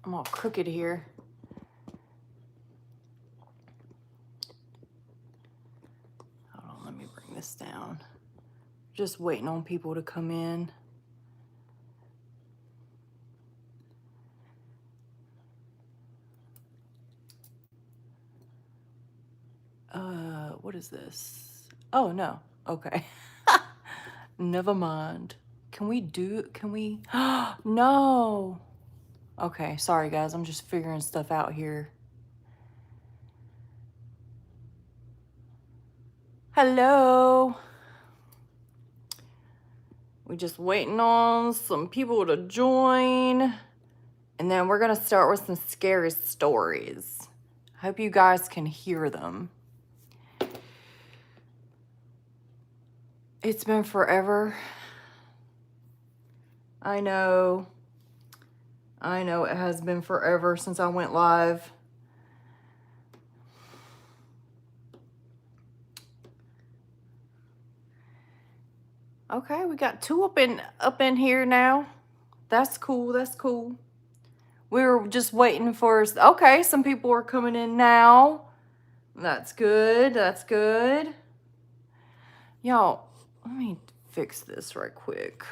I'm all crooked here. Hold on, let me bring this down. Just waiting on people to come in. What is this? Oh, no. Okay. Never mind. Can we? No. Okay, sorry guys. I'm just figuring stuff out here. Hello. We're just waiting on some people to join. And then we're going to start with some scary stories. I hope you guys can hear them. It's been forever. I know it has been forever since I went live. Okay, we got two up in here now. That's cool, that's cool. We were just waiting for, okay, some people are coming in now. That's good, that's good. Y'all, let me fix this right quick.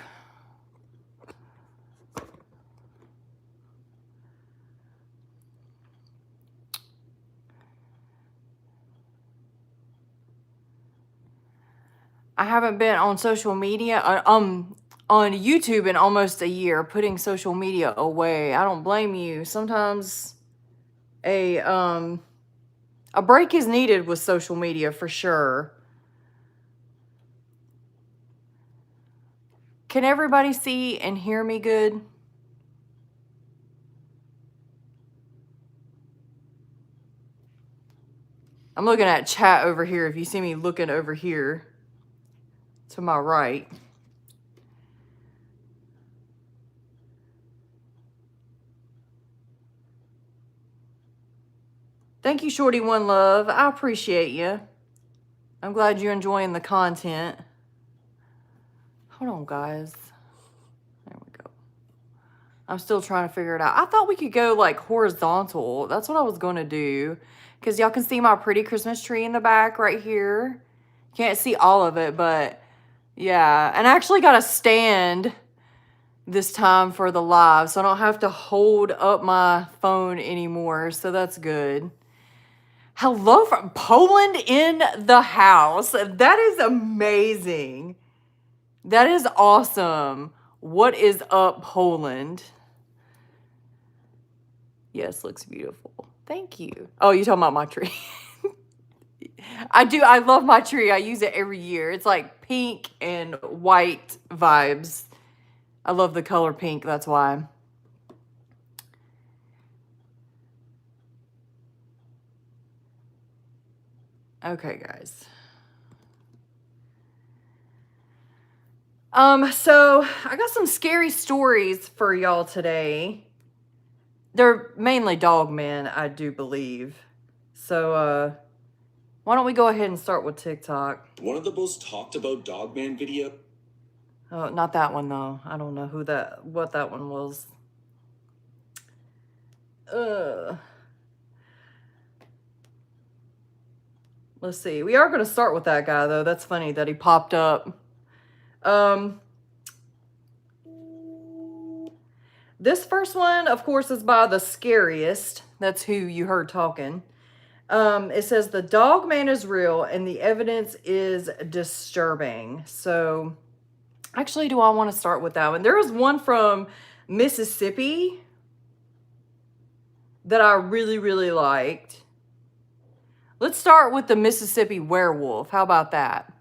I haven't been on social media, on YouTube in almost a year, putting social media away. I don't blame you. Sometimes a break is needed with social media for sure. Can everybody see and hear me good? I'm looking at chat over here. If you see me looking over here to my right. Thank you, Shorty One Love. I appreciate you. I'm glad you're enjoying the content. Hold on, guys. There we go. I'm still trying to figure it out. I thought we could go like horizontal. That's what I was going to do. Because y'all can see my pretty Christmas tree in the back right here. Can't see all of it, but yeah. And I actually got a stand this time for the live, so I don't have to hold up my phone anymore. So that's good. Hello from Poland in the house. That is amazing. That is awesome. What is up, Poland? Yes, looks beautiful. Thank you. Oh, you talking about my tree? I do. I love my tree. I use it every year. It's like pink and white vibes. I love the color pink. That's why. Okay, guys. So I got some scary stories for y'all today. They're mainly dogmen, I do believe. So, why don't we go ahead and start with TikTok? One of the most talked about dogman video. Oh, not that one though. I don't know what that one was. Let's see. We are going to start with that guy though. That's funny that he popped up. This first one, of course, is by the scariest. That's who you heard talking. It says the dog man is real and the evidence is disturbing. So actually, do I want to start with that one? There was one from Mississippi that I really, really liked. Let's start with the Mississippi werewolf. How about that?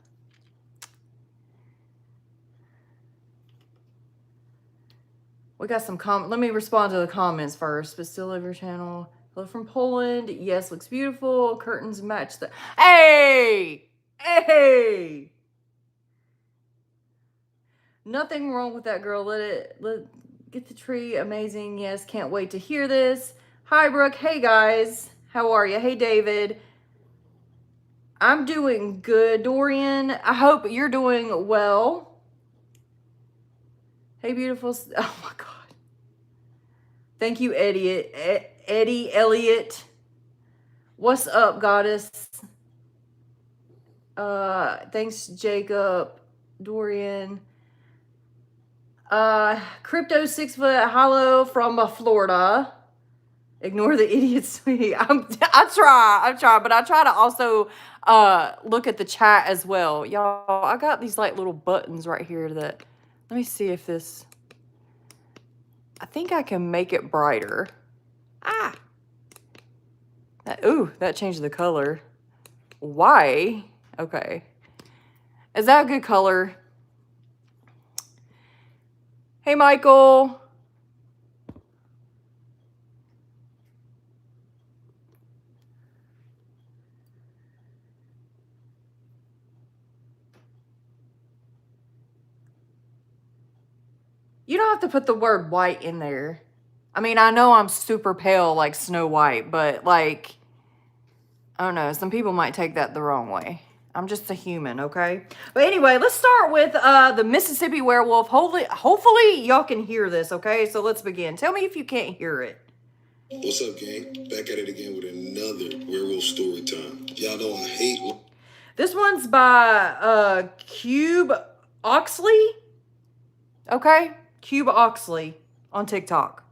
We got some let me respond to the comments first. But still love your channel. Hello from Poland. Yes, looks beautiful. Curtains match the... Hey! Hey! Nothing wrong with that, girl. Let get the tree. Amazing. Yes, can't wait to hear this. Hi, Brooke. Hey, guys. How are you? Hey, David. I'm doing good, Dorian. I hope you're doing well. Hey, beautiful. Oh, my God. Thank you, Eddie Elliott. What's up, goddess? Thanks, Jacob, Dorian. Crypto 6 foot hollow from Florida. Ignore the idiot, sweetie. I try, but I try to also look at the chat as well. Y'all, I got these like little buttons right here that, let me see if this, I think I can make it brighter. Ah. Ooh, that changed the color. Why? Okay. Is that a good color? Hey, Michael. You don't have to put the word white in there. I mean, I know I'm super pale like Snow White, but like, I don't know. Some people might take that the wrong way. I'm just a human, okay? But anyway, let's start with the Mississippi werewolf. Hopefully y'all can hear this, okay? So let's begin. Tell me if you can't hear it. What's up, gang? Back at it again with another werewolf story time. Y'all know I hate... This one's by Cube Oxley. Okay? Cube Oxley on TikTok.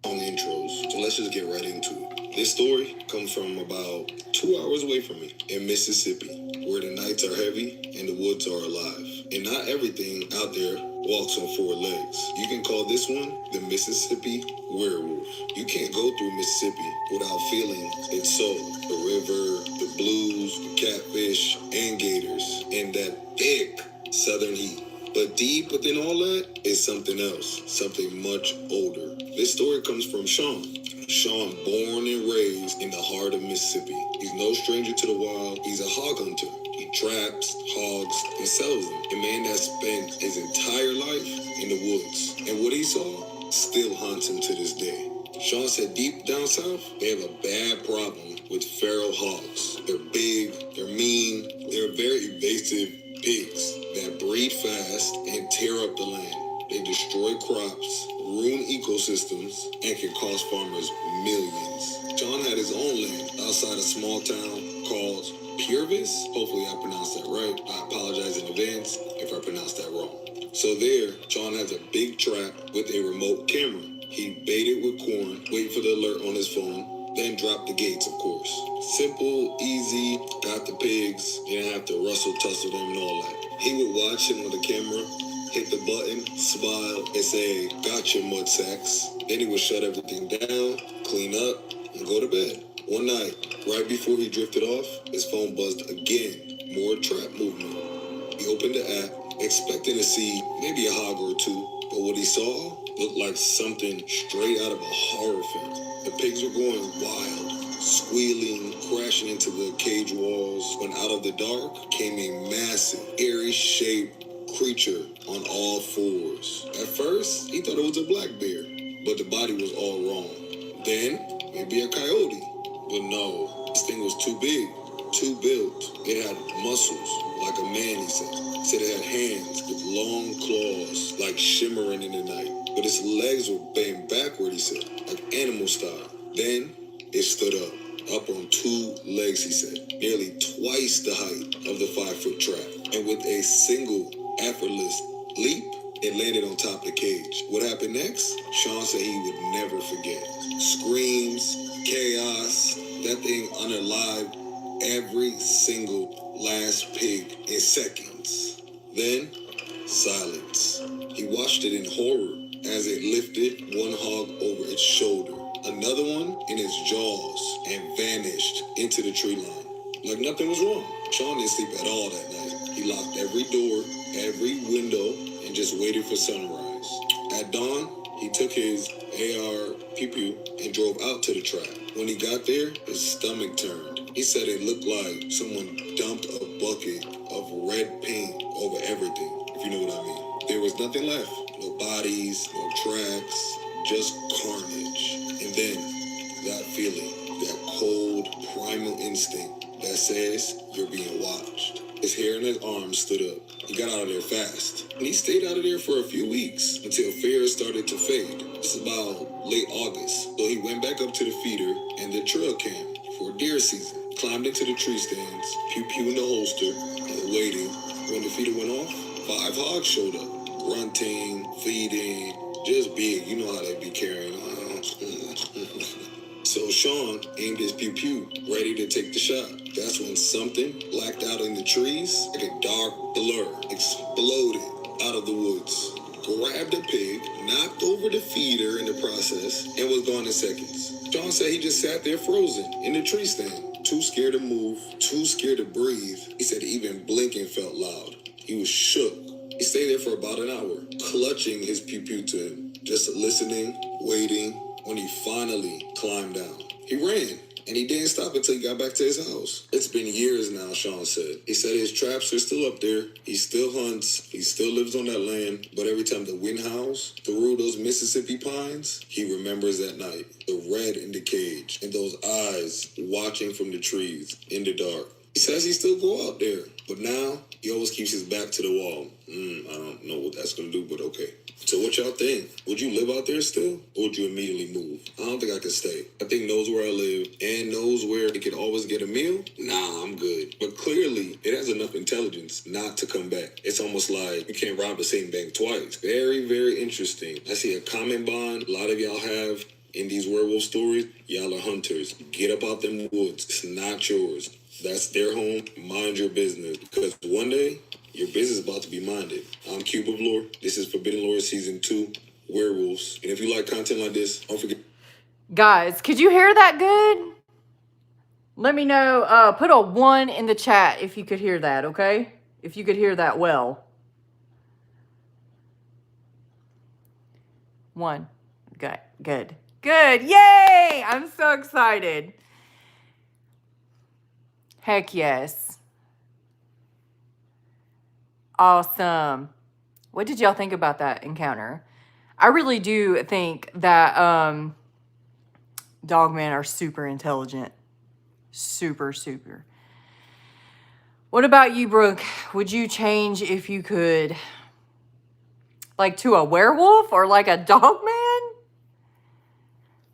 ...long intros, so let's just get right into it. This story comes from about 2 hours away from me in Mississippi, where the nights are heavy and the woods are alive. And not everything out there walks on 4 legs. You can call this one the Mississippi werewolf. You can't go through Mississippi without feeling its soul. The river, the blues, the catfish, and gators, and that thick southern heat. But deep within all that is something else, something much older. This story comes from Sean. Sean, born and raised in the heart of Mississippi. He's no stranger to the wild. He's a hog hunter. He traps hogs and sells them. A man that spent his entire life in the woods. And what he saw still haunts him to this day. Sean said deep down south, they have a bad problem with feral hogs. They're big, they're mean, they're very evasive pigs that breed fast and tear up the land. They destroy crops, ruin ecosystems, and can cost farmers millions. John had his own land outside a small town called Purvis. Hopefully I pronounced that right. I apologize in advance if I pronounced that wrong. So there, John has a big trap with a remote camera. He bait it with corn, wait for the alert on his phone, then drop the gates, of course. Simple, easy, got the pigs, you didn't have to rustle, tussle them and all that. He would watch him on the camera, hit the button, smile, and say, "Gotcha, mud sacks." Then he would shut everything down, clean up, and go to bed. One night, right before he drifted off, his phone buzzed again. More trap movement. He opened the app, expecting to see maybe a hog or two, but what he saw looked like something straight out of a horror film. The pigs were going wild, squealing, crashing into the cage walls, when out of the dark came a massive, airy-shaped creature on all 4s. At first, he thought it was a black bear, but the body was all wrong. Then, maybe a coyote. But no, this thing was too big, too built. It had muscles, like a man, he said. He said it had hands with long claws, like shimmering in the night. But its legs were bent backward, he said, like animal style. Then, it stood up on 2 legs, he said, nearly twice the height of the 5-foot trap. And with a single effortless leap, it landed on top of the cage. What happened next? Sean said he would never forget. Screams, chaos, that thing unalived every single last pig in seconds. Then, silence. He watched it in horror as it lifted one hog over its shoulder, another one in its jaws, and vanished into the tree line. Like nothing was wrong. Sean didn't sleep at all that night. He locked every door, every window, and just waited for sunrise. At dawn, he took his AR pew-pew and drove out to the trap. When he got there, his stomach turned. He said it looked like someone dumped a bucket of red paint over everything, if you know what I mean. There was nothing left. No bodies, no tracks, just carnage. And then, that feeling, that cold, primal instinct that says you're being watched. His hair and his arms stood up. He got out of there fast. And he stayed out of there for a few weeks until fear started to fade. It's about late August. So he went back up to the feeder and the trail cam for deer season. Climbed into the tree stands, pew-pew in the holster, and waiting. When the feeder went off, 5 hogs showed up. Grunting, feeding, just big. You know how they be carrying on. So Sean aimed his pew-pew, ready to take the shot. That's when something blacked out in the trees, like a dark blur, exploded out of the woods. Grabbed a pig, knocked over the feeder in the process, and was gone in seconds. Sean said he just sat there frozen in the tree stand, too scared to move, too scared to breathe. He said even blinking felt loud. He was shook. He stayed there for about an hour, clutching his pew-pew to him, just listening, waiting, when he finally climbed down. He ran, and he didn't stop until he got back to his house. It's been years now, Sean said. He said his traps are still up there. He still hunts. He still lives on that land. But every time the wind howls through those Mississippi pines, he remembers that night. The red in the cage and those eyes watching from the trees in the dark. He says he still go out there, but now he always keeps his back to the wall. I don't know what that's going to do, but okay. So what y'all think? Would you live out there still, or would you immediately move? I don't think I could stay. I think knows where I live and knows where it could always get a meal. Nah, I'm good. But clearly, it has enough intelligence not to come back. It's almost like you can't rob the same bank twice. Very, very interesting. I see a common bond a lot of y'all have in these werewolf stories. Y'all are hunters. Get up out them woods. It's not yours. That's their home. Mind your business. Because one day, your business is about to be minded. I'm Cube of Lore. This is Forbidden Lore Season 2, Werewolves. And if you like content like this, don't forget. Guys, could you hear that good? Let me know. Put a 1 in the chat if you could hear that, okay? If you could hear that well. 1. Good. Good. Good. Yay! I'm so excited. Heck yes. Awesome. What did y'all think about that encounter? I really do think that dogmen are super intelligent. Super, super. What about you, Brooke? Would you change if you could? Like to a werewolf or like a dogman?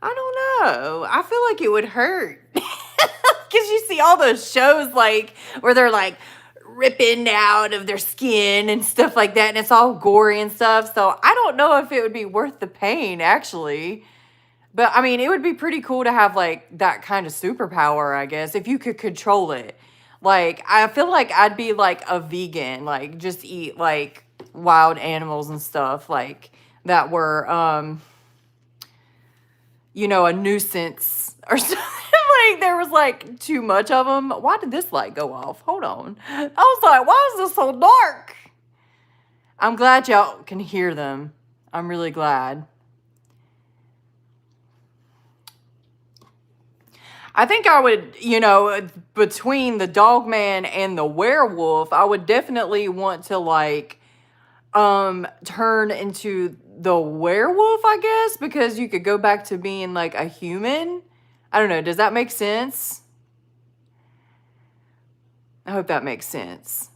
I don't know. I feel like it would hurt. Because you see all those shows like where they're like ripping out of their skin and stuff like that. And it's all gory and stuff. So I don't know if it would be worth the pain, actually. But I mean, it would be pretty cool to have like that kind of superpower, I guess, if you could control it. Like, I feel like I'd be like a vegan, like just eat like wild animals and stuff like that were, you know, a nuisance or something. Like there was like too much of them. Why did this light go off? Hold on. I was like, why is this so dark? I'm glad y'all can hear them. I'm really glad. I think I would, you know, between the dogman and the werewolf, I would definitely want to like turn into the werewolf, I guess, because you could go back to being like a human. I don't know. Does that make sense? I hope that makes sense.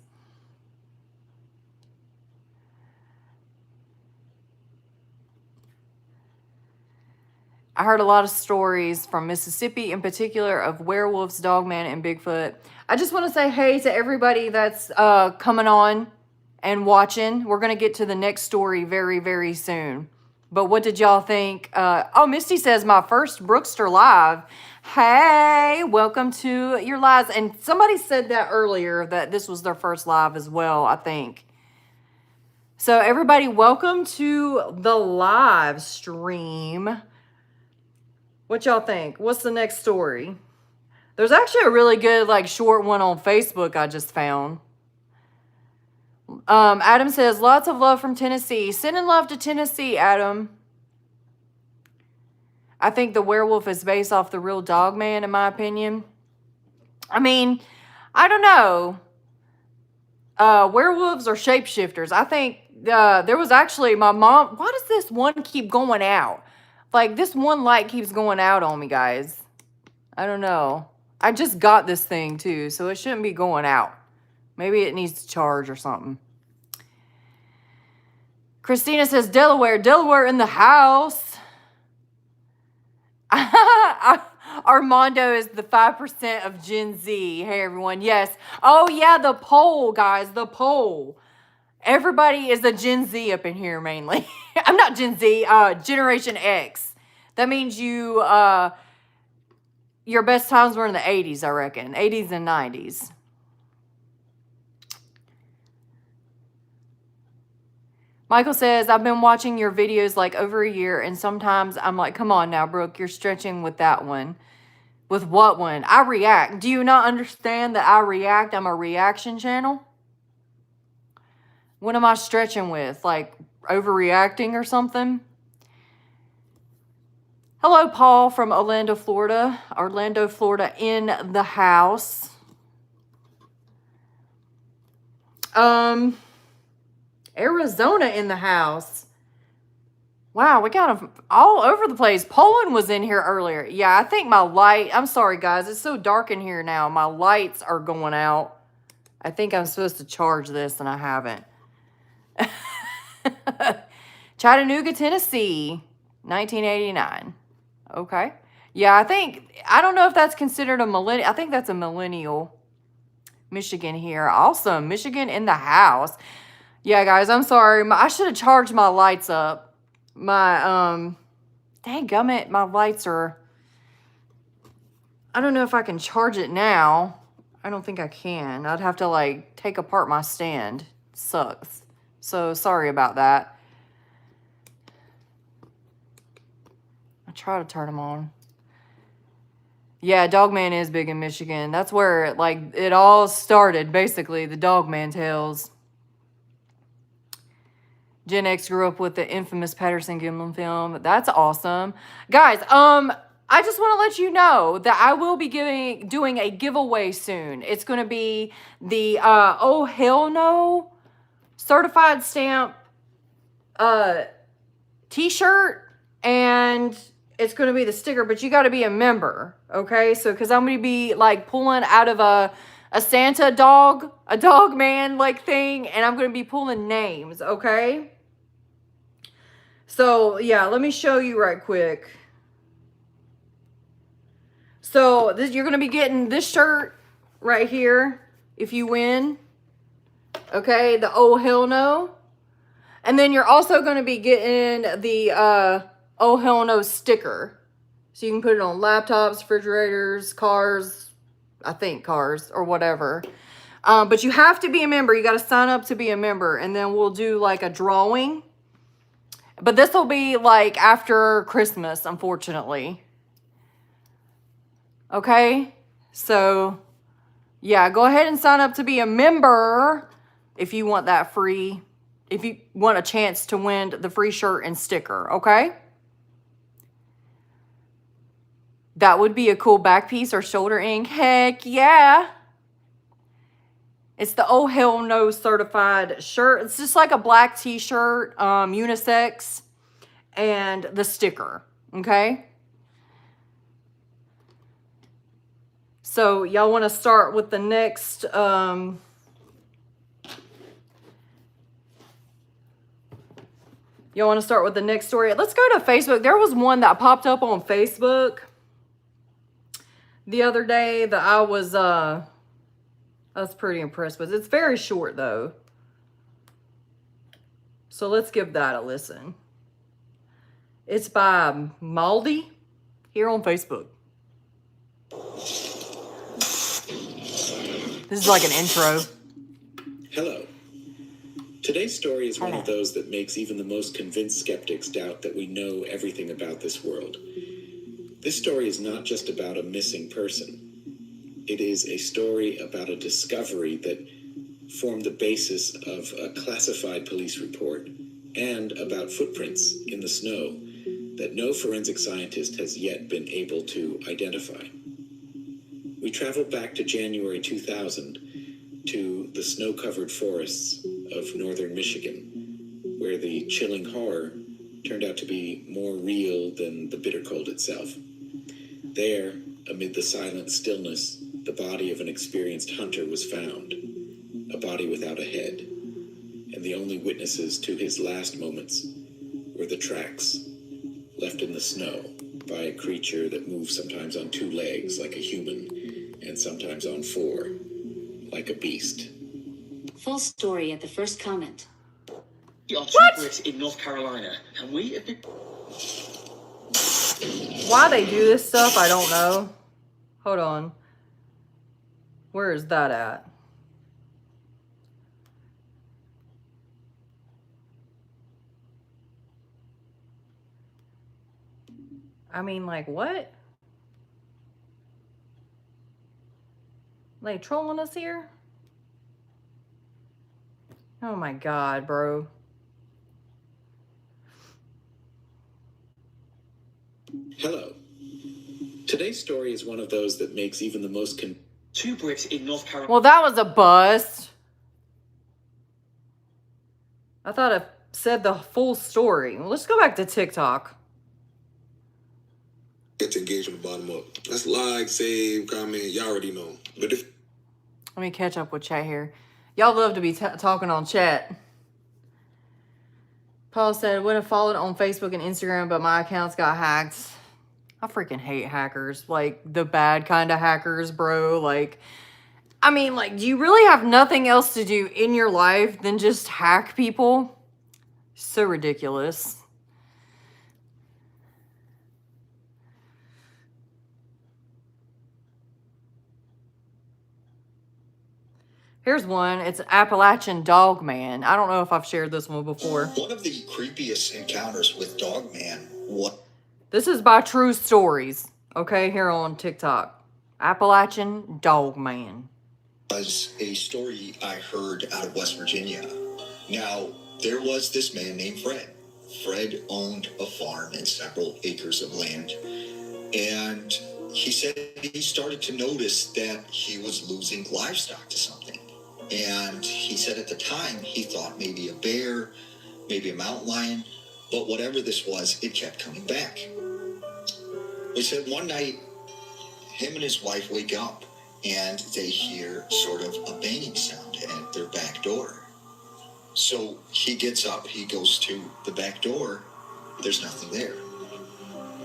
I heard a lot of stories from Mississippi in particular of werewolves, dogman, and Bigfoot. I just want to say hey to everybody that's coming on and watching. We're going to get to the next story very, very soon. But what did y'all think? Oh, Misty says, my first Brookestirr live. Hey, welcome to your lives. And somebody said that earlier, that this was their first live as well, I think. So everybody, welcome to the live stream. What y'all think? What's the next story? There's actually a really good, like, short one on Facebook I just found. Adam says, lots of love from Tennessee. Sending love to Tennessee, Adam. I think the werewolf is based off the real dogman, in my opinion. I mean, I don't know. Werewolves are shapeshifters. I think there was actually my mom. Why does this one keep going out? Like, this one light keeps going out on me, guys. I don't know. I just got this thing, too, so it shouldn't be going out. Maybe it needs to charge or something. Christina says, Delaware in the house. Armando is the 5% of Gen Z. Hey, everyone. Yes. Oh, yeah, the poll, guys. The poll. Everybody is a Gen Z up in here, mainly. I'm not Gen Z. Generation X. That means you, your best times were in the 80s, I reckon. 80s and 90s. Michael says, I've been watching your videos like over a year, and sometimes I'm like, come on now, Brooke, you're stretching with that one. With what one? I react. Do you not understand that I react? I'm a reaction channel. What am I stretching with? Like overreacting or something? Hello, Paul from Orlando, Florida. Orlando, Florida in the house. Arizona in the house. Wow, we got them all over the place. Poland was in here earlier. Yeah, I think my light... I'm sorry, guys. It's so dark in here now. My lights are going out. I think I'm supposed to charge this, and I haven't. Chattanooga, Tennessee, 1989. Okay. Yeah, I don't know if that's considered a millennial. I think that's a millennial. Michigan here. Awesome. Michigan in the house. Yeah, guys, I'm sorry. I should have charged my lights up. My, danggummit, my lights are, I don't know if I can charge it now. I don't think I can. I'd have to, like, take apart my stand. Sucks. So, sorry about that. I try to turn them on. Yeah, Dogman is big in Michigan. That's where, like, it all started, basically, the Dogman tales. Gen X grew up with the infamous Patterson Gimlin film. That's awesome. Guys, I just want to let you know that I will be doing a giveaway soon. It's going to be the Oh Hell No certified stamp t-shirt, and it's going to be the sticker, but you got to be a member, okay? So, because I'm going to be, like, pulling out of a Santa dog, a dog man, like, thing, and I'm going to be pulling names, okay? So, yeah, let me show you right quick. So, you're going to be getting this shirt right here if you win. Okay, the Oh Hell No. And then you're also going to be getting the Oh Hell No sticker. So, you can put it on laptops, refrigerators, cars, I think cars or whatever. But you have to be a member. You got to sign up to be a member. And then we'll do like a drawing. But this will be like after Christmas, unfortunately. Okay? So, yeah, go ahead and sign up to be a member if you want that free, if you want a chance to win the free shirt and sticker, okay? That would be a cool back piece or shoulder ink. Heck yeah. It's the Oh Hell No certified shirt. It's just like a black t-shirt, unisex, and the sticker, okay? So, y'all want to start with the next, y'all want to start with the next story? Let's go to Facebook. There was one that popped up on Facebook the other day that I was pretty impressed with. It's very short, though. So, let's give that a listen. It's by Maldi here on Facebook. This is like an intro. Hello. Today's story is one of those that makes even the most convinced skeptics doubt that we know everything about this world. This story is not just about a missing person. It is a story about a discovery that formed the basis of a classified police report and about footprints in the snow that no forensic scientist has yet been able to identify. We traveled back to January 2000 to the snow-covered forests of northern Michigan, where the chilling horror turned out to be more real than the bitter cold itself. There, amid the silent stillness, the body of an experienced hunter was found, a body without a head, and the only witnesses to his last moments were the tracks left in the snow by a creature that moves sometimes on 2 legs like a human and sometimes on 4 like a beast. Full story at the first comment. We are 2 Brits in North Carolina, and we have been... Why they do this stuff, I don't know. Hold on. Where is that at? I mean, like, what? They trolling us here? Oh my God, bro. Hello. Today's story is one of those that makes even the most 2 Brits in North Carolina. Well, that was a bust. I thought I said the full story. Well, let's go back to TikTok. Get to engage from the bottom up. That's like, save, comment, y'all already know. But if Let me catch up with chat here. Y'all love to be talking on chat. Paul said, would have followed on Facebook and Instagram, but my accounts got hacked. I freaking hate hackers. Like, the bad kind of hackers, bro. Like, I mean, like, do you really have nothing else to do in your life than just hack people? So ridiculous. Here's one. It's Appalachian Dogman. I don't know if I've shared this one before. One of the creepiest encounters with Dogman This is by True Stories. Okay, here on TikTok. Appalachian Dogman. was a story I heard out of West Virginia. Now, there was this man named Fred. Fred owned a farm and several acres of land. And he said he started to notice that he was losing livestock to something. And he said at the time he thought maybe a bear, maybe a mountain lion, but whatever this was, it kept coming back. He said one night, him and his wife wake up and they hear sort of a banging sound at their back door. So he gets up, he goes to the back door, there's nothing there.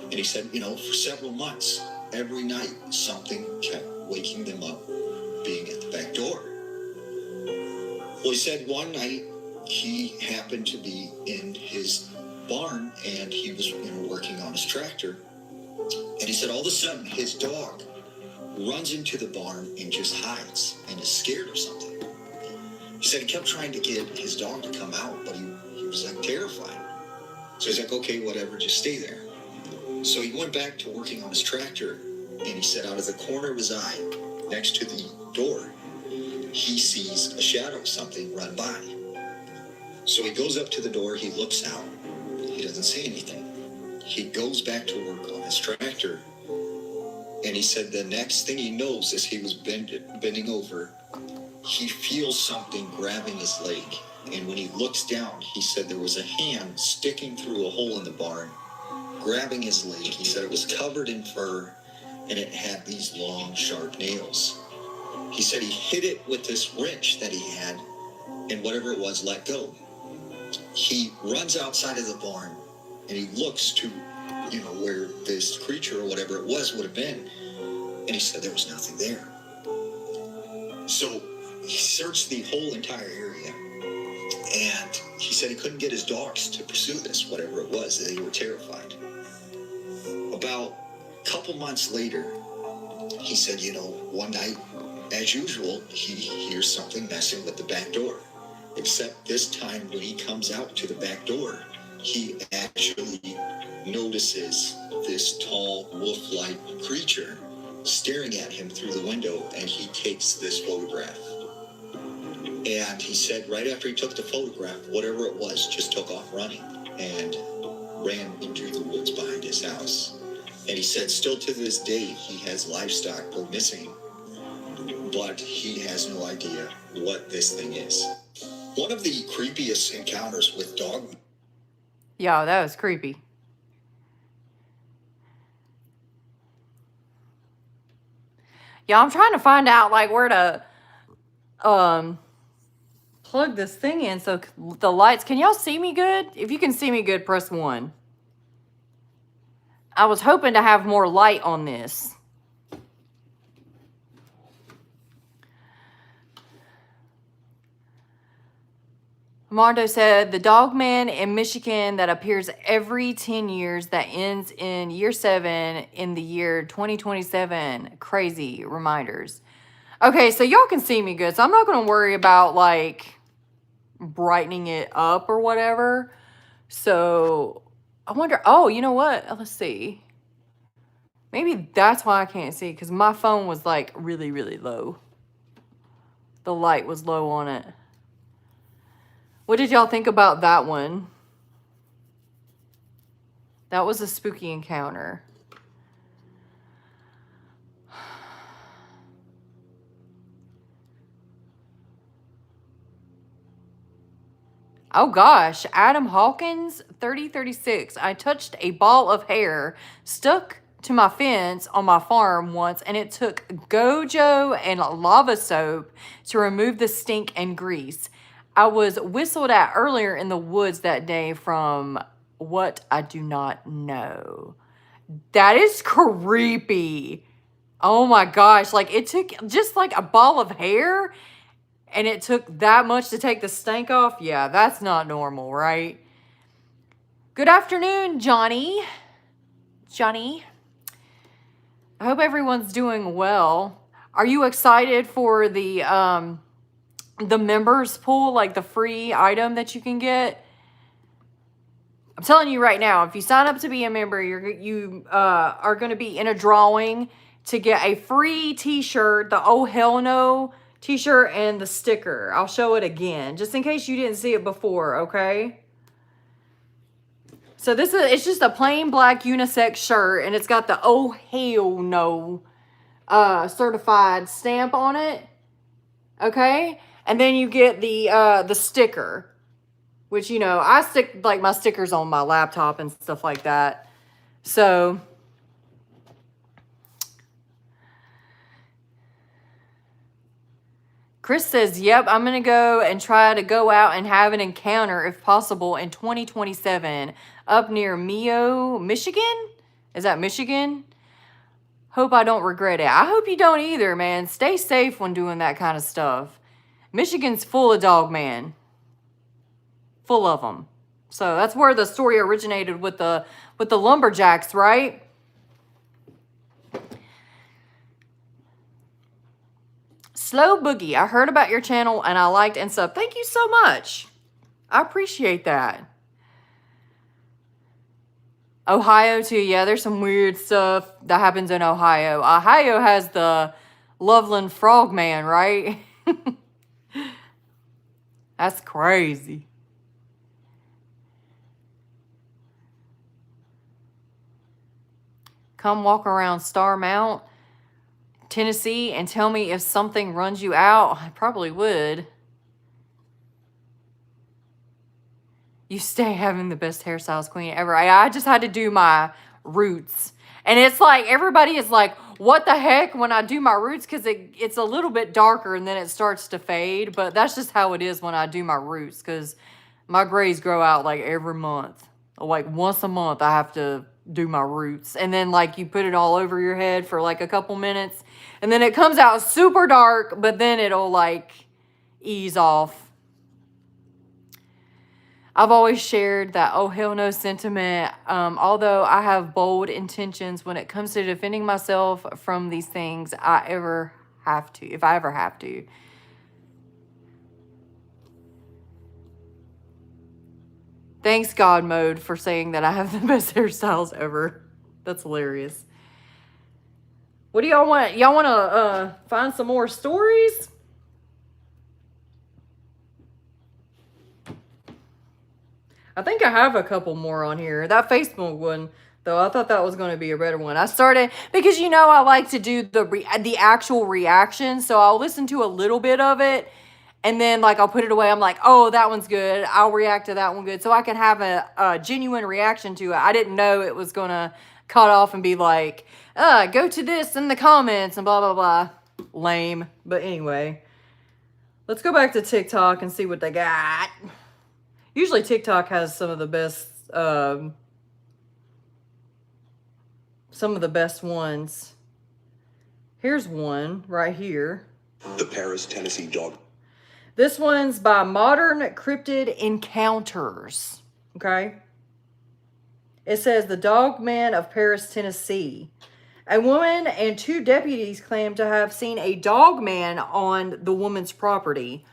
And he said, for several months, every night, something kept waking them up being at the back door. Well, he said one night he happened to be in his barn and he was working on his tractor. And he said all of a sudden his dog runs into the barn and just hides and is scared of something. He said he kept trying to get his dog to come out, but he was like terrified. So he's like, okay, whatever, just stay there. So he went back to working on his tractor and he said out of the corner of his eye, next to the door, he sees a shadow of something run by. So he goes up to the door, he looks out, he doesn't see anything. He goes back to work on his tractor, and he said the next thing he knows as he was bending over, he feels something grabbing his leg. And when he looks down, he said there was a hand sticking through a hole in the barn, grabbing his leg. He said it was covered in fur, and it had these long, sharp nails. He said he hit it with this wrench that he had, and whatever it was let go. He runs outside of the barn, and he looks to, where this creature or whatever it was would have been, and he said there was nothing there. So he searched the whole entire area, and he said he couldn't get his dogs to pursue this, whatever it was. They were terrified. About a couple months later, he said, one night, as usual, he hears something messing with the back door. Except this time when he comes out to the back door, he actually notices this tall wolf-like creature staring at him through the window, and he takes this photograph. And he said right after he took the photograph, whatever it was just took off running and ran into the woods behind his house. And he said still to this day he has livestock go missing, but he has no idea what this thing is. One of the creepiest encounters with dogman. Yo, that was creepy. Yeah, I'm trying to find out where to plug this thing in so the lights. Can y'all see me good? If you can see me good, press 1. I was hoping to have more light on this. Mondo said, the dogman in Michigan that appears every 10 years that ends in year 7 in the year 2027. Crazy reminders. Okay, so y'all can see me good. So I'm not going to worry about, like, brightening it up or whatever. So I wonder, oh, you know what? Let's see. Maybe that's why I can't see, because my phone was, like, really, really low. The light was low on it. What did y'all think about that one? That was a spooky encounter. Oh gosh, Adam Hawkins, 3036. I touched a ball of hair stuck to my fence on my farm once, and it took Gojo and lava soap to remove the stink and grease. I was whistled at earlier in the woods that day from what I do not know. That is creepy. Oh my gosh, like it took just like a ball of hair and it took that much to take the stank off? Yeah, that's not normal, right? Good afternoon, Johnny. Johnny. I hope everyone's doing well. Are you excited for the members pool, like the free item that you can get? I'm telling you right now, if you sign up to be a member, you are going to be in a drawing to get a free t-shirt, the Oh Hell No t-shirt, and the sticker. I'll show it again, just in case you didn't see it before, okay? So it's just a plain black unisex shirt, and it's got the Oh Hell No certified stamp on it, okay? And then you get the sticker, which, you know, I stick like my stickers on my laptop and stuff like that. So Chris says, yep, I'm going to go and try to go out and have an encounter if possible in 2027 up near Mio, Michigan. Is that Michigan? Hope I don't regret it. I hope you don't either, man. Stay safe when doing that kind of stuff. Michigan's full of dogman. Full of them. So that's where the story originated with the lumberjacks, right? Slow Boogie, I heard about your channel and I liked and sub. Thank you so much. I appreciate that. Ohio too. Yeah, there's some weird stuff that happens in Ohio. Ohio has the Loveland Frogman, right? That's crazy. Come walk around Star Mount, Tennessee, and tell me if something runs you out. I probably would. You stay having the best hairstyles queen ever. I just had to do my roots. And it's like, everybody is like, what the heck when I do my roots? Because it's a little bit darker and then it starts to fade. But that's just how it is when I do my roots. Because my grays grow out like every month. Like once a month I have to do my roots. And then like you put it all over your head for like a couple minutes. And then it comes out super dark. But then it'll like ease off. I've always shared that oh hell no sentiment, although I have bold intentions when it comes to defending myself from these things if I ever have to. Thanks God Mode for saying that I have the best hairstyles ever. That's hilarious. What do y'all want? Y'all want to find some more stories? I think I have a couple more on here. That Facebook one, though, I thought that was going to be a better one. I started, because, you know, I like to do the actual reaction. So I'll listen to a little bit of it. And then, like, I'll put it away. I'm like, oh, that one's good. I'll react to that one good. So I can have a genuine reaction to it. I didn't know it was going to cut off and be like, go to this in the comments and blah, blah, blah. Lame. But anyway, let's go back to TikTok and see what they got. Usually TikTok has some of the best some of the best ones. Here's one right here. The Paris, Tennessee dog. This one's by Modern Cryptid Encounters. Okay. It says the Dogman of Paris, Tennessee. A woman and 2 deputies claim to have seen a dogman on the woman's property.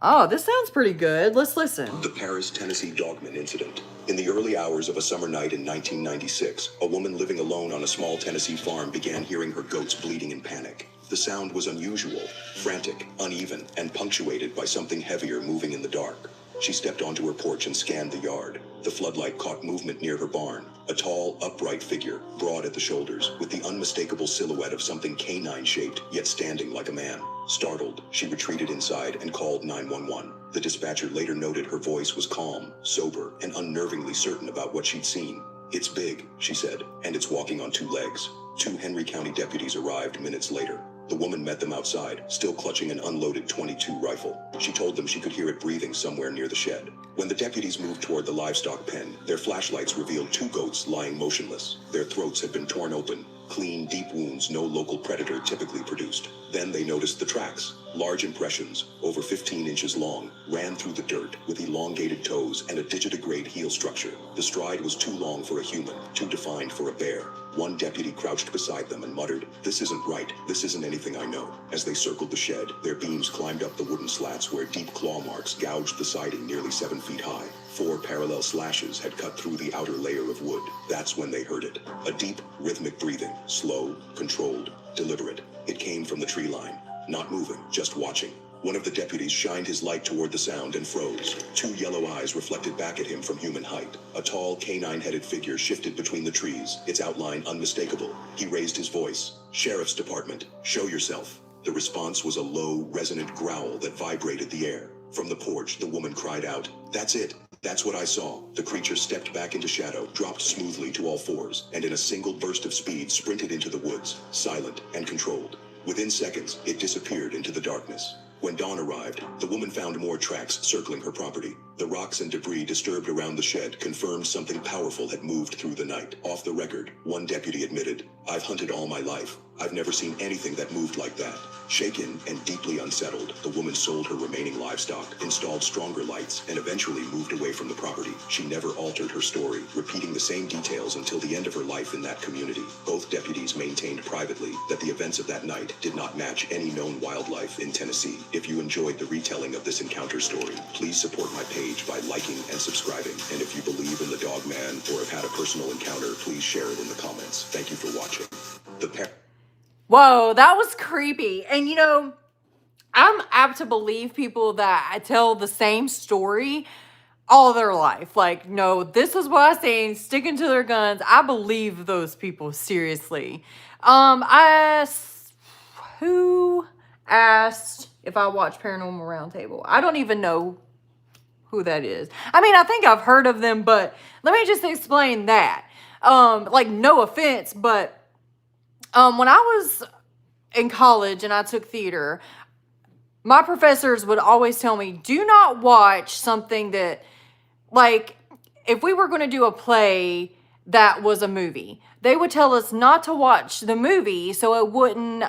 Oh, this sounds pretty good. Let's listen. The Paris, Tennessee dogman incident. In the early hours of a summer night in 1996, a woman living alone on a small Tennessee farm began hearing her goats bleating in panic. The sound was unusual, frantic, uneven, and punctuated by something heavier moving in the dark. She stepped onto her porch and scanned the yard. The floodlight caught movement near her barn. A tall, upright figure, broad at the shoulders, with the unmistakable silhouette of something canine-shaped, yet standing like a man. Startled, she retreated inside and called 911. The dispatcher later noted her voice was calm, sober, and unnervingly certain about what she'd seen. "It's big," she said, "and it's walking on 2 legs." 2 Henry County deputies arrived minutes later. The woman met them outside, still clutching an unloaded .22 rifle. She told them she could hear it breathing somewhere near the shed. When the deputies moved toward the livestock pen, their flashlights revealed 2 goats lying motionless. Their throats had been torn open, clean, deep wounds no local predator typically produced. Then they noticed the tracks. Large impressions, over 15 inches long, ran through the dirt with elongated toes and a digitigrade heel structure. The stride was too long for a human, too defined for a bear. One deputy crouched beside them and muttered, "This isn't right. This isn't anything I know." As they circled the shed, their beams climbed up the wooden slats where deep claw marks gouged the siding nearly 7 feet high. 4 parallel slashes had cut through the outer layer of wood. That's when they heard it. A deep, rhythmic breathing, slow, controlled, deliberate. It came from the tree line. Not moving, just watching. One of the deputies shined his light toward the sound and froze. 2 yellow eyes reflected back at him from human height. A tall, canine-headed figure shifted between the trees, its outline unmistakable. He raised his voice. "Sheriff's Department, show yourself." The response was a low, resonant growl that vibrated the air. From the porch, the woman cried out, "That's it. That's what I saw." The creature stepped back into shadow, dropped smoothly to all fours, and in a single burst of speed sprinted into the woods, silent and controlled. Within seconds, it disappeared into the darkness. When dawn arrived, the woman found more tracks circling her property. The rocks and debris disturbed around the shed confirmed something powerful had moved through the night. Off the record, one deputy admitted, "I've hunted all my life. I've never seen anything that moved like that." Shaken and deeply unsettled, the woman sold her remaining livestock, installed stronger lights, and eventually moved away from the property. She never altered her story, repeating the same details until the end of her life in that community. Both deputies maintained privately that the events of that night did not match any known wildlife in Tennessee. If you enjoyed the retelling of this encounter story, please support my page by liking and subscribing. And if you believe in the dogman or have had a personal encounter, please share it in the comments. Thank you for watching. Whoa, that was creepy. And you know, I'm apt to believe people that tell the same story all their life. Like, no, this is what I seen, sticking to their guns. I believe those people, seriously. Who asked if I watch Paranormal Roundtable? I don't even know who that is. I mean, I think I've heard of them, but let me just explain that. Like, no offense, but when I was in college and I took theater, my professors would always tell me, do not watch something that, like, if we were going to do a play that was a movie, they would tell us not to watch the movie so it wouldn't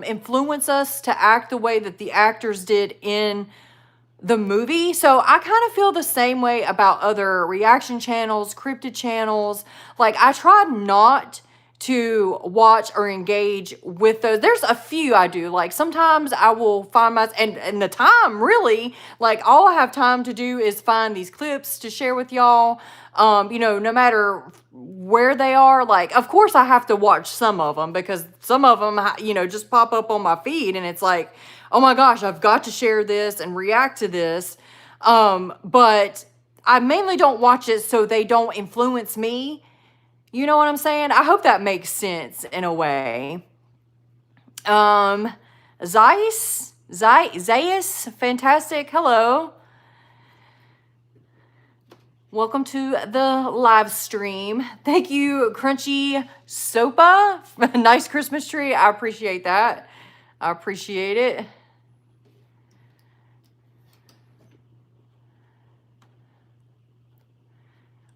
influence us to act the way that the actors did in the movie. So I kind of feel the same way about other reaction channels, cryptid channels. Like, I try not to watch or engage with those. There's a few I do. Like, sometimes I will find and the time, really, like, all I have time to do is find these clips to share with y'all. You know, no matter where they are. Like, of course I have to watch some of them because some of them, you know, just pop up on my feed and it's like, oh my gosh, I've got to share this and react to this. But I mainly don't watch it so they don't influence me. You know what I'm saying? I hope that makes sense in a way. Zayas, fantastic. Hello. Welcome to the live stream. Thank you, Crunchy Sopa. Nice Christmas tree. I appreciate that. I appreciate it.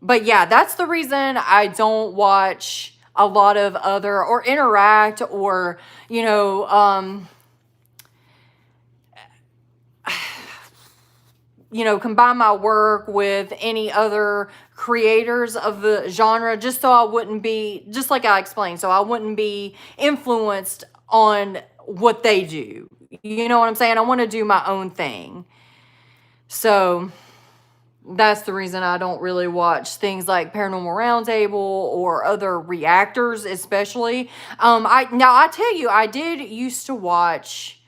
But yeah, that's the reason I don't watch a lot of other, or interact, or, you know, combine my work with any other creators of the genre, just so I wouldn't be, just like I explained, so I wouldn't be influenced on what they do. You know what I'm saying? I want to do my own thing. So that's the reason I don't really watch things like Paranormal Roundtable or other reactors, especially. I tell you, I did used to watch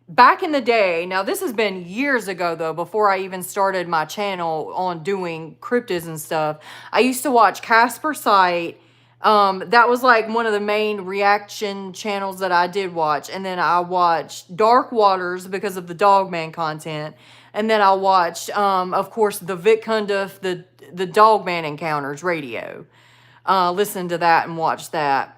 back in the day. Now this has been years ago though, before I even started my channel on doing cryptids and stuff. I used to watch Casper Sight. That was like one of the main reaction channels that I did watch. And then I watched Dark Waters because of the Dogman content. And then I watched, of course, the Vic Cundiff, the Dogman Encounters radio. Listen to that and watch that.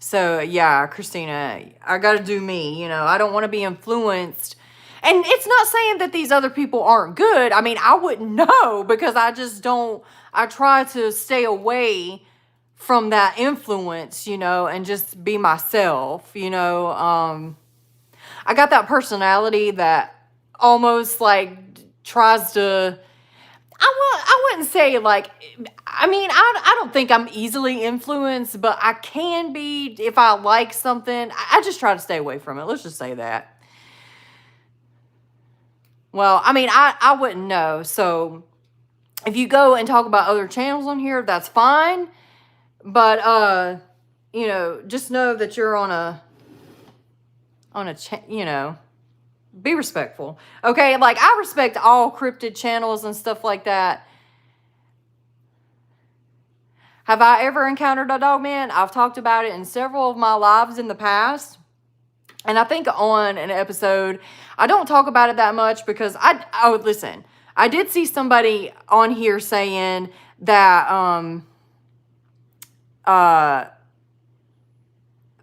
So, yeah, Christina, I got to do me, I don't want to be influenced. And it's not saying that these other people aren't good. I mean, I wouldn't know because I just don't, I try to stay away from that influence, and just be myself, I got that personality that almost like tries to, I wouldn't say like, I don't think I'm easily influenced, but I can be if I like something. I just try to stay away from it. Let's just say that. Well, I wouldn't know. So if you go and talk about other channels on here, that's fine. But, just know that you're on a be respectful. Okay. Like I respect all cryptid channels and stuff like that. Have I ever encountered a dogman? I've talked about it in several of my lives in the past. And I think on an episode, I don't talk about it that much because listen, I did see somebody on here saying that,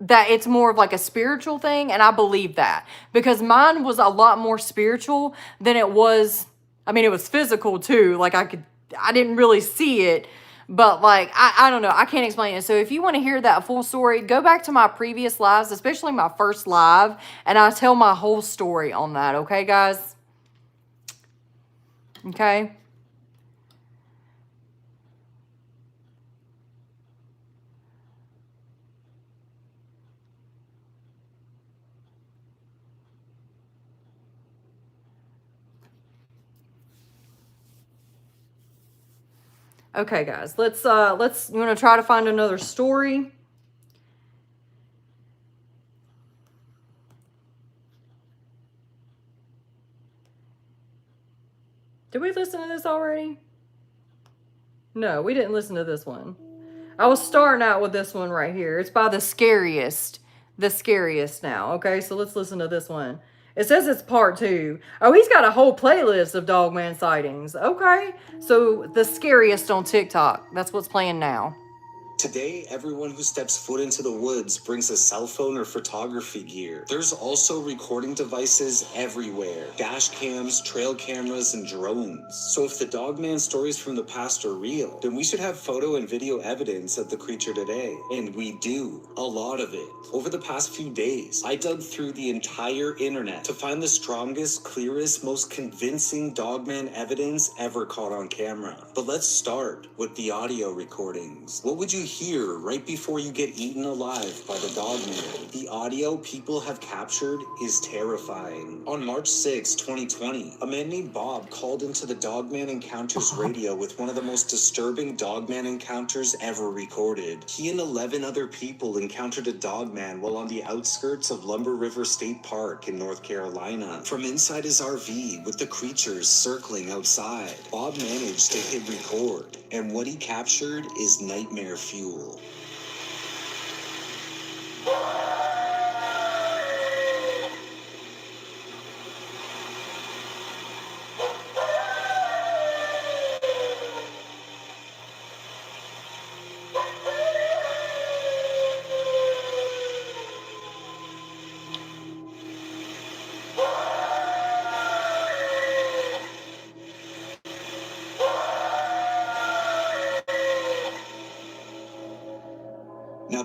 that it's more of like a spiritual thing. And I believe that because mine was a lot more spiritual than it was. It was physical too. Like I didn't really see it, but like, I don't know. I can't explain it. So if you want to hear that full story, go back to my previous lives, especially my first live. And I tell my whole story on that. Okay, guys? Okay. Okay, guys, you want to try to find another story? Did we listen to this already? No, we didn't listen to this one. I was starting out with this one right here. It's by The Scariest now. Okay, so let's listen to this one. It says it's part 2. Oh, he's got a whole playlist of dogman sightings. Okay, so The Scariest on TikTok. That's what's playing now. Today, everyone who steps foot into the woods brings a cell phone or photography gear. There's also recording devices everywhere. Dash cams, trail cameras, and drones. So if the dogman stories from the past are real, then we should have photo and video evidence of the creature today. And we do. A lot of it. Over the past few days, I dug through the entire internet to find the strongest, clearest, most convincing dogman evidence ever caught on camera. But let's start with the audio recordings. What would you hear right before you get eaten alive by the dogman? The audio people have captured is terrifying. On March 6, 2020, a man named Bob called into the Dogman Encounters radio with one of the most disturbing dogman encounters ever recorded. He and 11 other people encountered a dogman while on the outskirts of Lumber River State Park in North Carolina. From inside his RV with the creatures circling outside, Bob managed to hit record, and what he captured is nightmare fuel.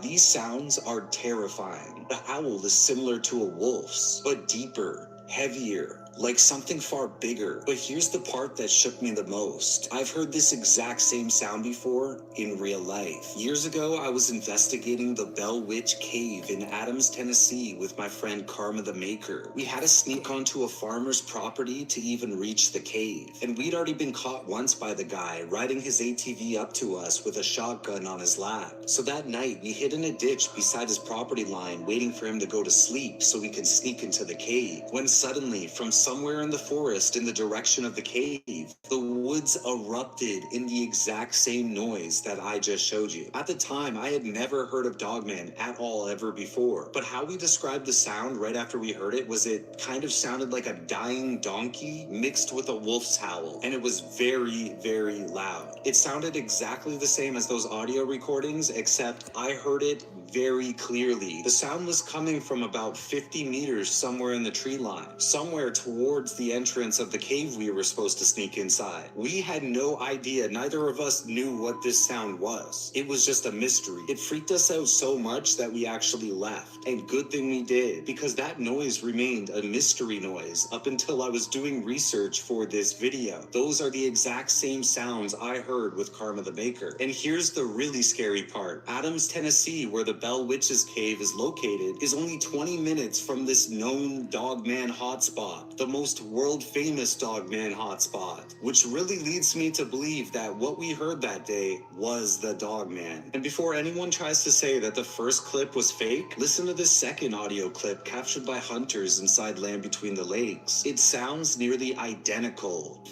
these sounds are terrifying. The howl is similar to a wolf's, but deeper, heavier, like something far bigger. But here's the part that shook me the most. I've heard this exact same sound before in real life. Years ago, I was investigating the Bell Witch Cave in Adams, Tennessee with my friend Karma the Maker. We had to sneak onto a farmer's property to even reach the cave. And we'd already been caught once by the guy riding his ATV up to us with a shotgun on his lap. So that night, we hid in a ditch beside his property line waiting for him to go to sleep so we could sneak into the cave. When suddenly, from somewhere in the forest in the direction of the cave, the woods erupted in the exact same noise that I just showed you. At the time, I had never heard of dogman at all ever before, but how we described the sound right after we heard it was it kind of sounded like a dying donkey mixed with a wolf's howl, and it was very, very loud. It sounded exactly the same as those audio recordings, except I heard it very clearly. The sound was coming from about 50 meters somewhere in the tree line, somewhere towards the entrance of the cave we were supposed to sneak inside. We had no idea, neither of us knew what this sound was. It was just a mystery. It freaked us out so much that we actually left. And good thing we did, because that noise remained a mystery noise up until I was doing research for this video. Those are the exact same sounds I heard with Karma the Maker. And here's the really scary part. Adams, Tennessee, where the Bell Witch's Cave is located, is only 20 minutes from this known dogman hotspot, the most world-famous dogman hotspot, which really leads me to believe that what we heard that day was the dogman. And before anyone tries to say that the first clip was fake, listen to this second audio clip captured by hunters inside Land Between the Lakes. It sounds nearly identical.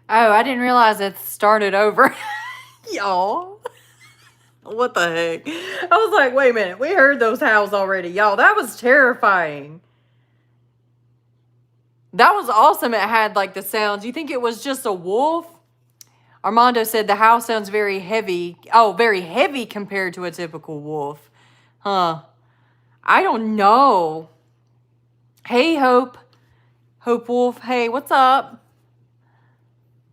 Oh, I didn't realize it started over. Y'all. What the heck? I was like, wait a minute. We heard those howls already. Y'all, that was terrifying. That was awesome. It had like the sounds. You think it was just a wolf? Armando said the howl sounds very heavy. Oh, very heavy compared to a typical wolf. Huh. I don't know. Hey, Hope. Hope Wolf. Hey, what's up?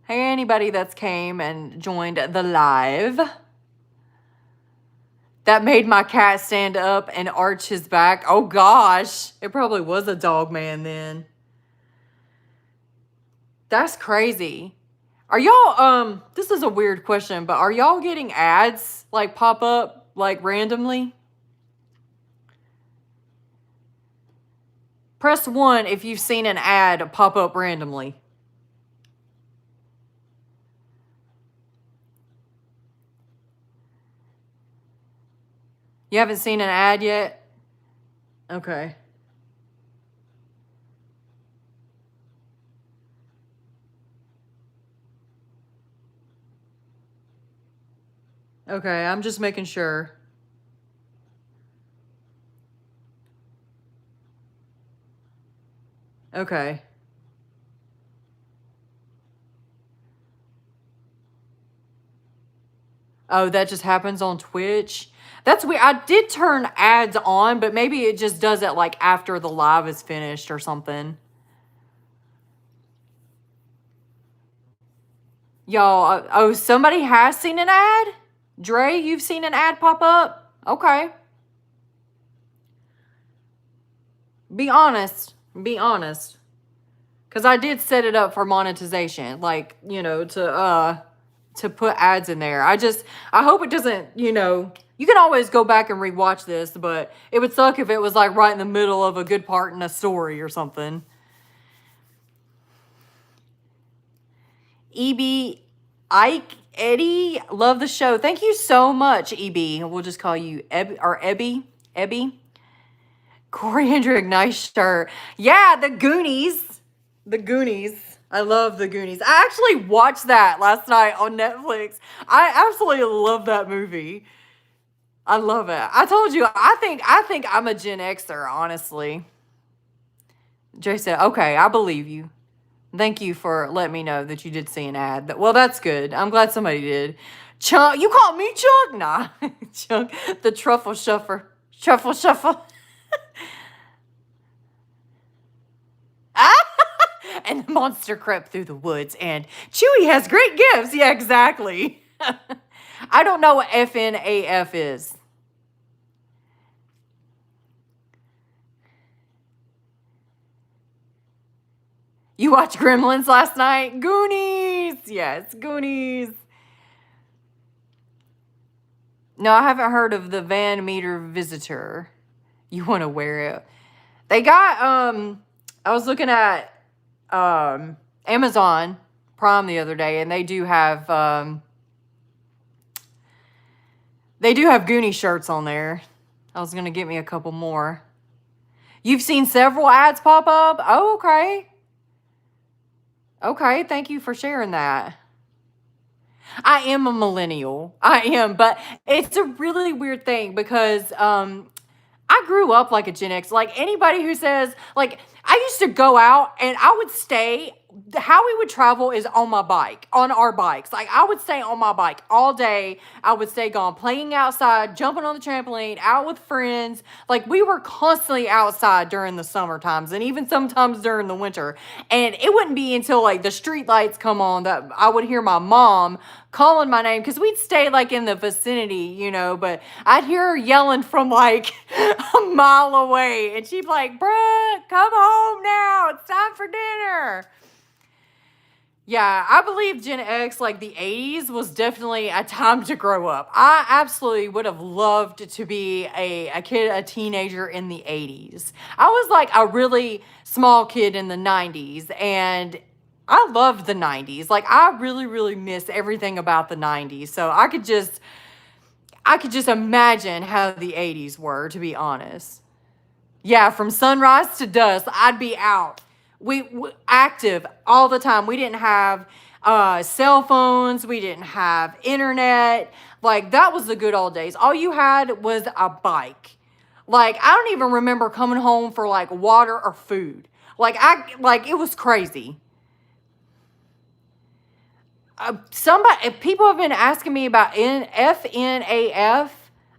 Hey, anybody that's came and joined the live. That made my cat stand up and arch his back. Oh, gosh. It probably was a dog man then. That's crazy. Are y'all, this is a weird question, but are y'all getting ads, like, pop up, like, randomly? Press 1 if you've seen an ad pop up randomly. You haven't seen an ad yet? Okay. Okay, I'm just making sure. Okay. Oh, that just happens on Twitch? That's weird. I did turn ads on, but maybe it just does it like after the live is finished or something. Y'all, oh, somebody has seen an ad? Dre, you've seen an ad pop up? Okay. Be honest. Be honest. Because I did set it up for monetization. Like, you know, to put ads in there. I hope it doesn't, you know, you can always go back and rewatch this, but it would suck if it was like right in the middle of a good part in a story or something. EB, Ike, Eddie, love the show. Thank you so much, EB. We'll just call you Ebby. Coriander nice shirt. Yeah, the Goonies. The Goonies. I love the Goonies. I actually watched that last night on Netflix. I absolutely love that movie. I love it. I told you, I think I'm a Gen Xer, honestly. Jay said, okay, I believe you. Thank you for letting me know that you did see an ad. Well, that's good. I'm glad somebody did. Chunk, you call me Chunk? Nah. Chunk, the truffle shuffer. Shuffle, shuffle. And the monster crept through the woods, and Chewie has great gifts. Yeah, exactly. I don't know what FNAF is. You watched Gremlins last night? Goonies! Yes, Goonies. No, I haven't heard of the Van Meter Visitor. You want to wear it. They got, I was looking at Amazon Prime the other day, and they do have Goonie shirts on there. I was going to get me a couple more. You've seen several ads pop up? Oh, okay. Okay, thank you for sharing that. I am a millennial. I am, but it's a really weird thing because I grew up like a Gen X. Like anybody who says, like, I used to go out and I would stay. How we would travel is on my bike, on our bikes. Like I would stay on my bike all day. I would stay gone playing outside, jumping on the trampoline, out with friends. Like we were constantly outside during the summer times and even sometimes during the winter. And it wouldn't be until like the street lights come on that I would hear my mom calling my name because we'd stay like in the vicinity, you know, but I'd hear her yelling from like a mile away and she'd be like, Brooke, come home now. It's time for dinner. Yeah, I believe Gen X, like the 80s, was definitely a time to grow up. I absolutely would have loved to be a kid, a teenager in the 80s. I was like a really small kid in the 90s, and I loved the 90s. Like, I really, really miss everything about the 90s. So I could just imagine how the 80s were, to be honest. Yeah, from sunrise to dusk, I'd be out. We active all the time. We didn't have cell phones. We didn't have internet. Like, that was the good old days. All you had was a bike. Like, I don't even remember coming home for, like, water or food. Like, it was crazy. If people have been asking me about FNAF,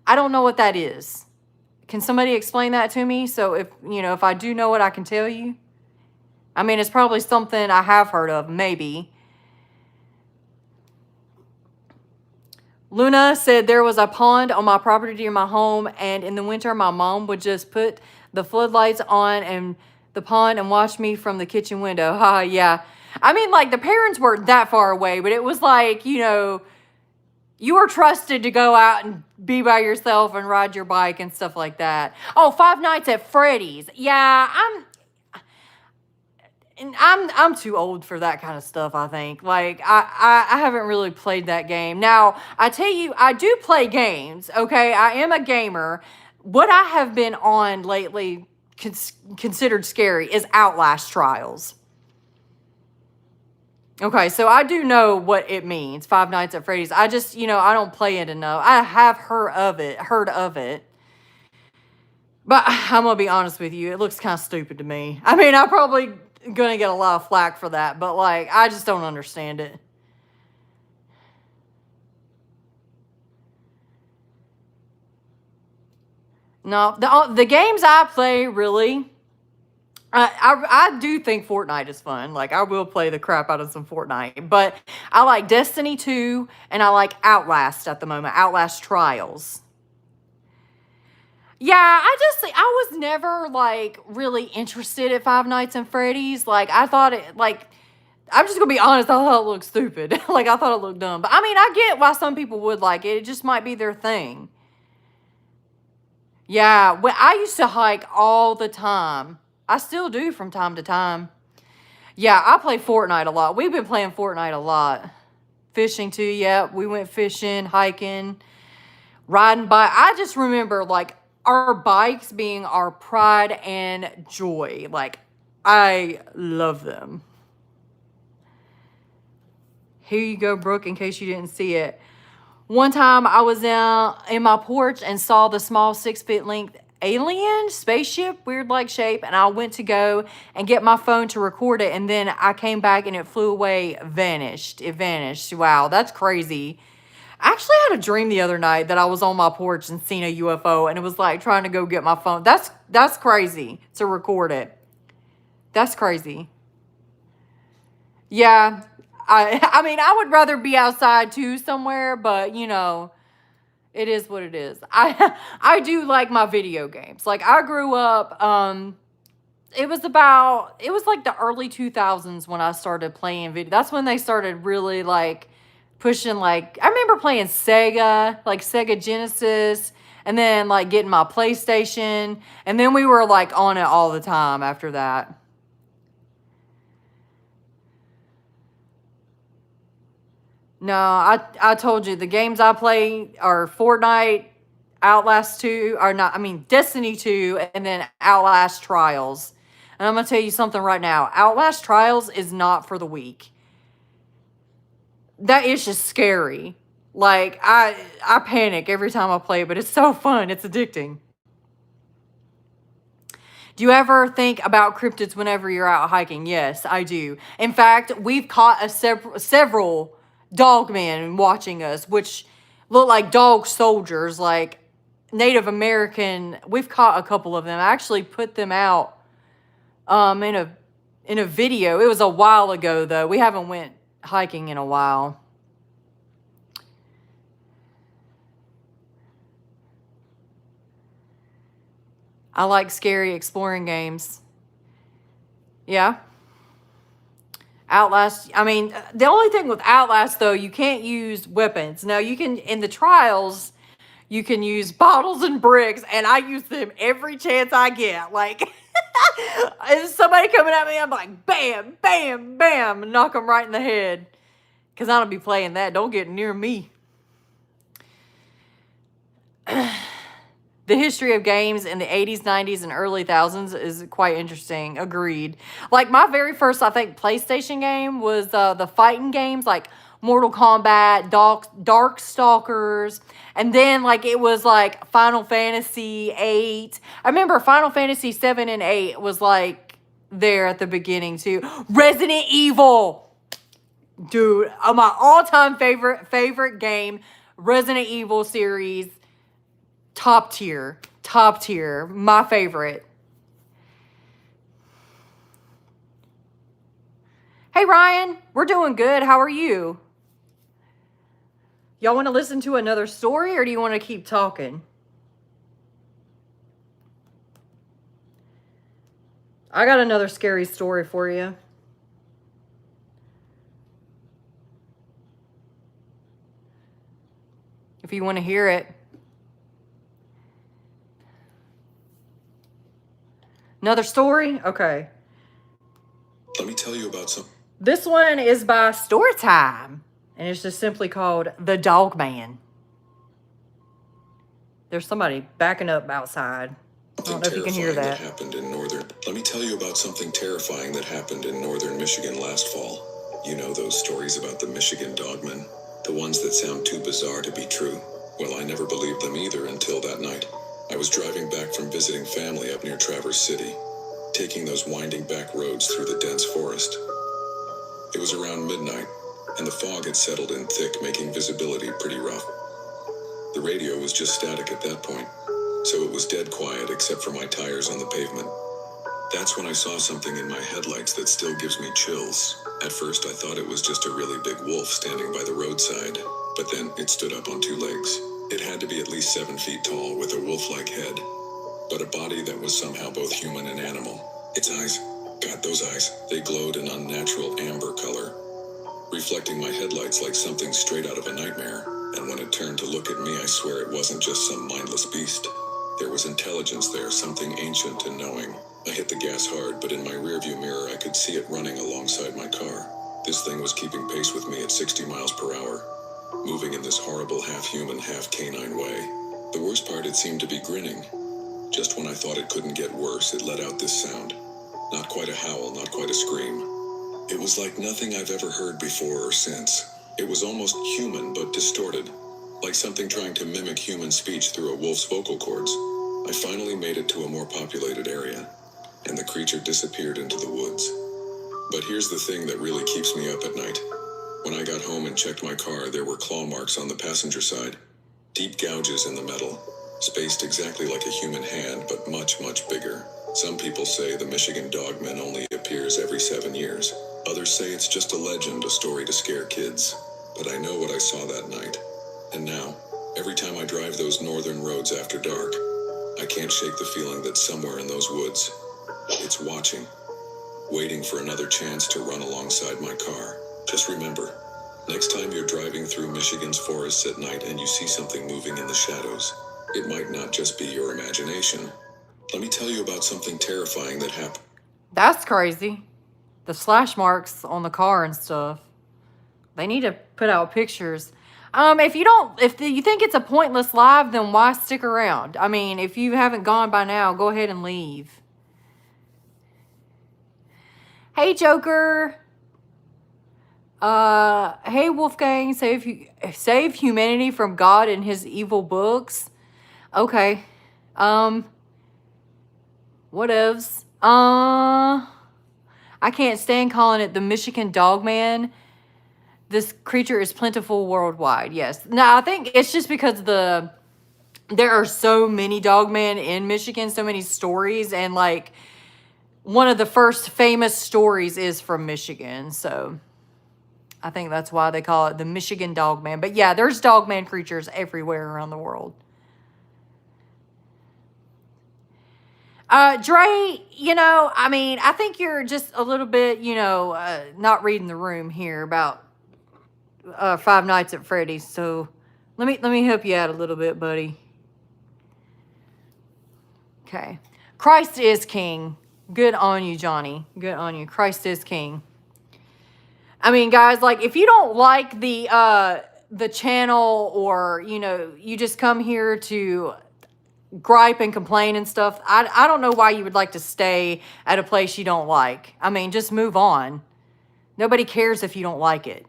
I don't know what that is. Can somebody explain that to me? So if I do know it, I can tell you. I mean, it's probably something I have heard of, maybe. Luna said there was a pond on my property near my home, and in the winter, my mom would just put the floodlights on and the pond and watch me from the kitchen window. Ha, yeah. I mean, like, the parents weren't that far away, but it was like, you were trusted to go out and be by yourself and ride your bike and stuff like that. Oh, Five Nights at Freddy's. Yeah, I'm too old for that kind of stuff, I think. Like, I haven't really played that game. Now, I tell you, I do play games, okay? I am a gamer. What I have been on lately considered scary is Outlast Trials. Okay, so I do know what it means, Five Nights at Freddy's. I just, I don't play it enough. I have heard of it. But I'm going to be honest with you, it looks kind of stupid to me. I mean, I'm probably going to get a lot of flack for that, but, like, I just don't understand it. No, the games I play, really, I do think Fortnite is fun. Like, I will play the crap out of some Fortnite. But I like Destiny 2, and I like Outlast at the moment. Outlast Trials. Yeah, I was never, like, really interested at Five Nights at Freddy's. Like, I thought it, like, I'm just going to be honest, I thought it looked stupid. Like, I thought it looked dumb. But, I mean, I get why some people would like it. It just might be their thing. Yeah, well, I used to hike all the time. I still do from time to time. Yeah, I play Fortnite a lot. We've been playing Fortnite a lot. Fishing too, yeah. We went fishing, hiking, riding bike. I just remember, like, our bikes being our pride and joy. Like, I love them. Here you go, Brooke, in case you didn't see it. One time I was in my porch and saw the small 6-foot length alien spaceship, weird like shape, and I went to go and get my phone to record it, and then I came back and it flew away, vanished. It vanished. Wow, that's crazy. I actually had a dream the other night that I was on my porch and seen a UFO, and it was like trying to go get my phone. That's crazy to record it. That's crazy. Yeah, I mean, I would rather be outside too somewhere, but you know, it is what it is. I do like my video games. Like I grew up, it was like the early 2000s when I started playing video. That's when they started really like pushing, like, I remember playing Sega, like Sega Genesis, and then like getting my PlayStation, and then we were like on it all the time after that. No, I told you the games I play are Fortnite, Outlast 2, or not, I mean Destiny 2, and then Outlast Trials. And I'm going to tell you something right now. Outlast Trials is not for the weak. That is just scary. Like, I panic every time I play it, but it's so fun. It's addicting. Do you ever think about cryptids whenever you're out hiking? Yes, I do. In fact, we've caught several dogmen watching us, which look like dog soldiers, like Native American. We've caught a couple of them. I actually put them out in a video. It was a while ago though. We haven't went hiking in a while. I like scary exploring games. Yeah. Outlast, I mean, the only thing with Outlast, though, you can't use weapons. Now, you can, in the trials, you can use bottles and bricks, and I use them every chance I get. Like, if somebody coming at me, I'm like, bam, bam, bam, knock them right in the head. Because I don't be playing that. Don't get near me. The history of games in the 80s, 90s, and early thousands is quite interesting. Agreed. Like, my very first, I think, PlayStation game was the fighting games, like Mortal Kombat, Darkstalkers, and then, like, it was, like, Final Fantasy 8. I remember Final Fantasy 7 and 8 was, like, there at the beginning, too. Resident Evil! Dude, my all-time favorite game, Resident Evil series. Top tier, my favorite. Hey Ryan, we're doing good. How are you? Y'all want to listen to another story, or do you want to keep talking? I got another scary story for you. If you want to hear it. Another story? Okay. Let me tell you about some. This one is by Storytime, and it's just simply called The Dogman. There's somebody backing up outside. I don't know if you can hear that. Let me tell you about something terrifying that happened in northern Michigan last fall. You know those stories about the Michigan dogmen? The ones that sound too bizarre to be true? Well, I never believed them either until that night. I was driving back from visiting family up near Traverse City, taking those winding back roads through the dense forest. It was around midnight, and the fog had settled in thick, making visibility pretty rough. The radio was just static at that point, so it was dead quiet except for my tires on the pavement. That's when I saw something in my headlights that still gives me chills. At first I thought it was just a really big wolf standing by the roadside, but then it stood up on two legs. It had to be at least 7 feet tall with a wolf-like head, but a body that was somehow both human and animal. Its eyes, God, those eyes, they glowed an unnatural amber color, reflecting my headlights like something straight out of a nightmare. And when it turned to look at me, I swear it wasn't just some mindless beast. There was intelligence there, something ancient and knowing. I hit the gas hard, but in my rearview mirror I could see it running alongside my car. This thing was keeping pace with me at 60 miles per hour, moving in this horrible half-human, half-canine way. The worst part, it seemed to be grinning. Just when I thought it couldn't get worse, it let out this sound. Not quite a howl, not quite a scream. It was like nothing I've ever heard before or since. It was almost human, but distorted, like something trying to mimic human speech through a wolf's vocal cords. I finally made it to a more populated area, and the creature disappeared into the woods. But here's the thing that really keeps me up at night. When I got home and checked my car, there were claw marks on the passenger side. Deep gouges in the metal, spaced exactly like a human hand, but much, much bigger. Some people say the Michigan dogman only appears every 7 years. Others say it's just a legend, a story to scare kids. But I know what I saw that night. And now, every time I drive those northern roads after dark, I can't shake the feeling that somewhere in those woods, it's watching, waiting for another chance to run alongside my car. Just remember, next time you're driving through Michigan's forests at night and you see something moving in the shadows, it might not just be your imagination. Let me tell you about something terrifying that happened. That's crazy. The slash marks on the car and stuff. They need to put out pictures. If you think it's a pointless live, then why stick around? I mean, if you haven't gone by now, go ahead and leave. Hey, Joker. Hey, Wolfgang. Save humanity from God and his evil books. Okay. Whatevs. I can't stand calling it the Michigan Dogman. This creature is plentiful worldwide. Yes. Now, I think it's just because there are so many dogmen in Michigan, so many stories, and like one of the first famous stories is from Michigan. So I think that's why they call it the Michigan Dogman. But yeah, there's dogman creatures everywhere around the world. Dre, I mean, I think you're just a little bit, not reading the room here about Five Nights at Freddy's. So let me help you out a little bit, buddy. Okay. Christ is king. Good on you, Johnny. Good on you. Christ is king. I mean, guys, like if you don't like the channel, or you just come here to gripe and complain and stuff, I don't know why you would like to stay at a place you don't like. I mean, just move on. Nobody cares if you don't like it.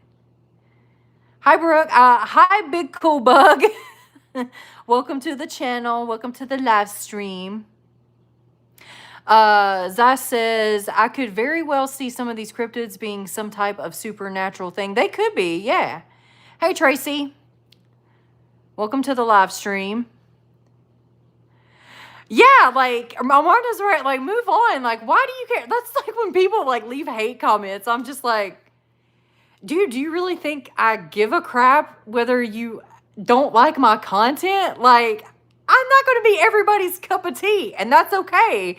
Hi, Brooke. Hi, Big Cool Bug. Welcome to the channel. Welcome to the live stream. Zai says, I could very well see some of these cryptids being some type of supernatural thing. They could be, yeah. Hey, Tracy. Welcome to the live stream. Yeah, like, Marta's right. Like, move on. Like, why do you care? That's like when people, like, leave hate comments. I'm just like, dude, do you really think I give a crap whether you don't like my content? Like, I'm not going to be everybody's cup of tea, and that's okay.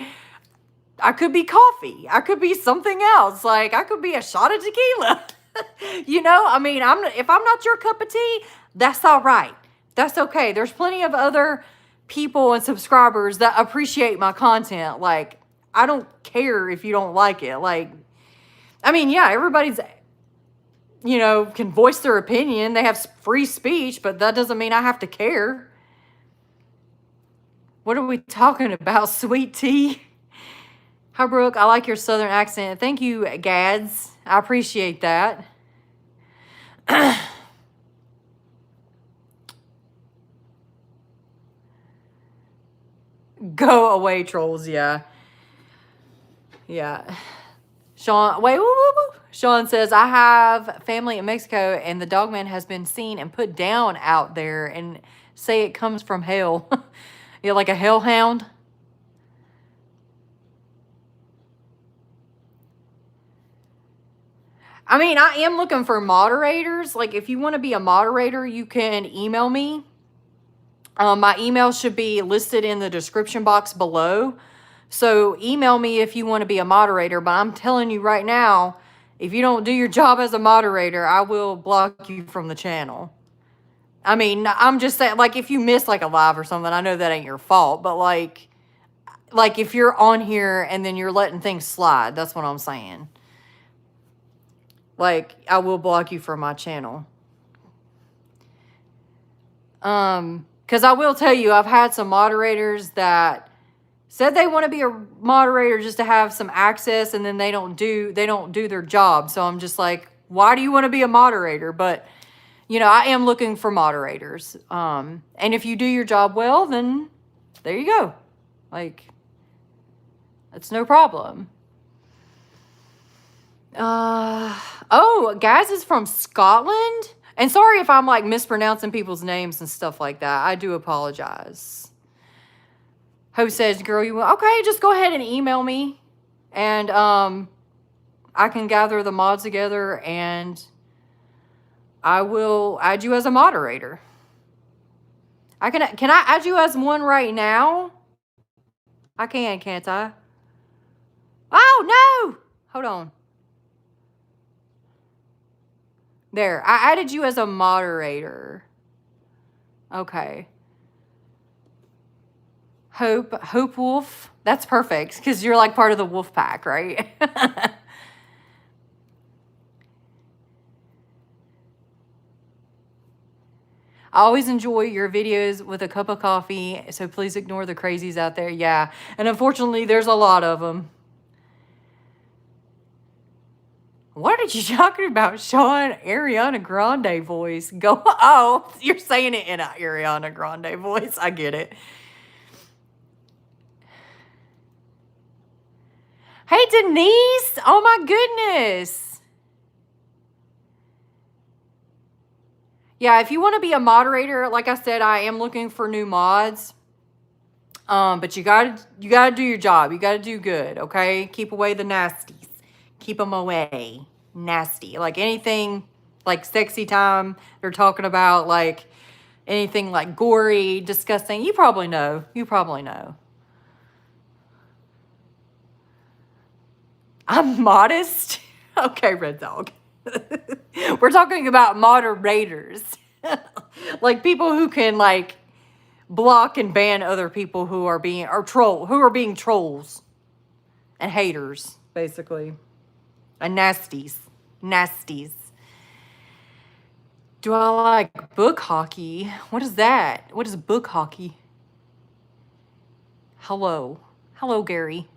I could be coffee. I could be something else. Like, I could be a shot of tequila. I mean, if I'm not your cup of tea, that's all right. That's okay. There's plenty of other people and subscribers that appreciate my content. Like, I don't care if you don't like it. Like, I mean, yeah, everybody's, can voice their opinion. They have free speech, but that doesn't mean I have to care. What are we talking about? Sweet tea? Hi, Brooke. I like your southern accent. Thank you, Gads. I appreciate that. Go away, trolls. Yeah. Yeah. Sean, wait. Woo, woo, woo. Sean says, I have family in Mexico, and the dogman has been seen and put down out there, and say it comes from hell. Yeah, like a hellhound. I mean, I am looking for moderators. Like, if you want to be a moderator, you can email me. My email should be listed in the description box below. So email me if you want to be a moderator. But I'm telling you right now, if you don't do your job as a moderator, I will block you from the channel. I mean, I'm just saying, like, if you miss, like, a live or something, I know that ain't your fault. But, like if you're on here and then you're letting things slide, that's what I'm saying. Like, I will block you from my channel. Because I will tell you, I've had some moderators that said they want to be a moderator just to have some access, and then they don't do their job. So I'm just like, why do you want to be a moderator? But, I am looking for moderators. And if you do your job well, then there you go. Like, that's no problem. Oh, Gaz is from Scotland. And sorry if I'm like mispronouncing people's names and stuff like that. I do apologize. Hope says, girl, you will. Okay, just go ahead and email me. And I can gather the mods together and I will add you as a moderator. Can I add you as one right now? I can, can't I? Oh, no! Hold on. There, I added you as a moderator. Okay. Hope Wolf. That's perfect, because you're like part of the Wolfpack, right? I always enjoy your videos with a cup of coffee, so please ignore the crazies out there. Yeah, and unfortunately, there's a lot of them. What are you talking about, Sean? Ariana Grande voice. Go. Oh, you're saying it in an Ariana Grande voice. I get it. Hey, Denise. Oh, my goodness. Yeah, if you want to be a moderator, like I said, I am looking for new mods. But you gotta do your job. You gotta do good, okay? Keep away the nasties. Keep them away. Nasty. Like anything like sexy time they're talking about, like anything like gory, disgusting. You probably know. You probably know. I'm modest. Okay, Red Dog. We're talking about moderators. Like people who can like block and ban other people who are being being trolls and haters, basically. And nasties. Nasties. Do I like book hockey? What is that? What is book hockey? Hello. Hello, Gary.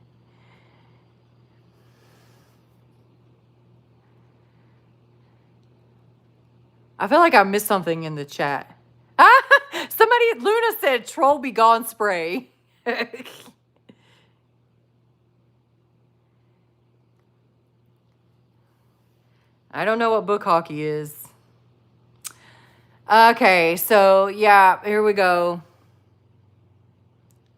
I feel like I missed something in the chat. Luna said, troll be gone spray. I don't know what book hockey is. Okay, so yeah, here we go.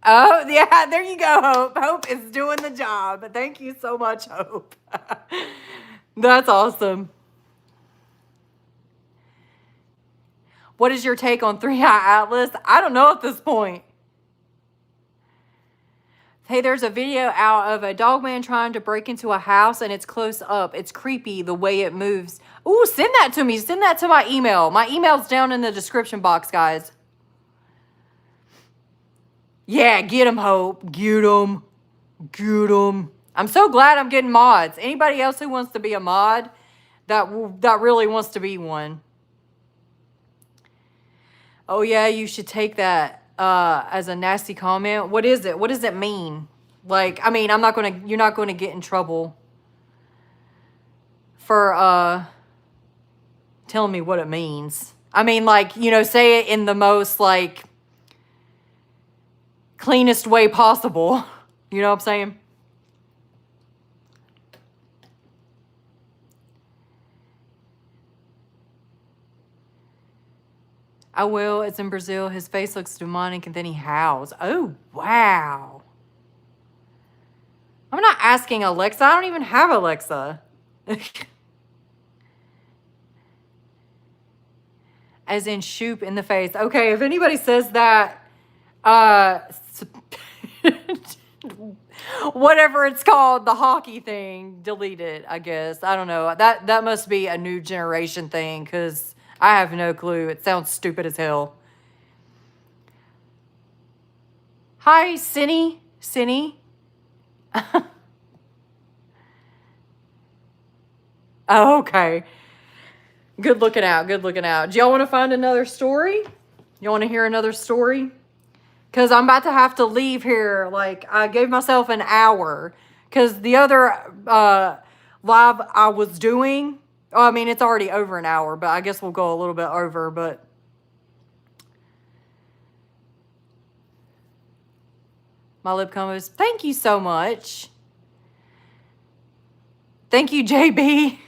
Oh, yeah, there you go, Hope. Hope is doing the job. Thank you so much, Hope. That's awesome. What is your take on 3-Eye Atlas? I don't know at this point. Hey, there's a video out of a dogman trying to break into a house, and it's close up. It's creepy the way it moves. Ooh, send that to me. Send that to my email. My email's down in the description box, guys. Yeah, get him, Hope. Get him. Get him. I'm so glad I'm getting mods. Anybody else who wants to be a mod that really wants to be one? Oh, yeah, you should take that as a nasty comment. What is it? What does it mean? Like, I mean, you're not going to get in trouble for telling me what it means. I mean, like, you know, say it in the most, like, cleanest way possible. You know what I'm saying? I will. It's in Brazil. His face looks demonic and then he howls. Oh, wow. I'm not asking Alexa. I don't even have Alexa. As in shoop in the face. Okay, if anybody says that, whatever it's called, the hockey thing, delete it, I guess. I don't know. That must be a new generation thing because I have no clue. It sounds stupid as hell. Hi, Cinny. Cinny. Oh, okay. Good looking out. Good looking out. Do y'all want to find another story? Y'all want to hear another story? Because I'm about to have to leave here. Like, I gave myself an hour. Because the other live I was doing, I mean, it's already over an hour, but I guess we'll go a little bit over, but my lip combos, thank you so much. Thank you, JB.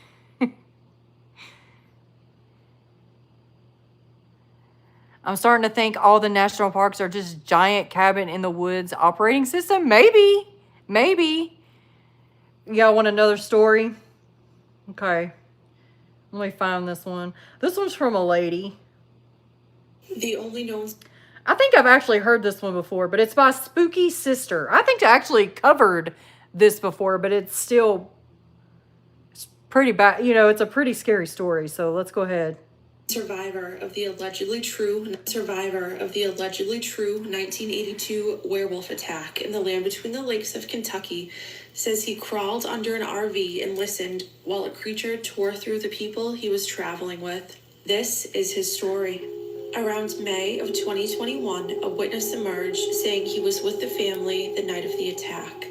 I'm starting to think all the national parks are just giant cabin in the woods operating system. Maybe. Maybe. Y'all want another story? Okay. Let me find this one. This one's from a lady. The only known... I think I've actually heard this one before, but it's by Spooky Sister. I think I actually covered this before, but it's pretty bad. You know, it's a pretty scary story, so let's go ahead. survivor of the allegedly true 1982 werewolf attack in the land between the lakes of Kentucky says he crawled under an RV and listened while a creature tore through the people he was traveling with. This is his story. Around May of 2021, a witness emerged saying he was with the family the night of the attack.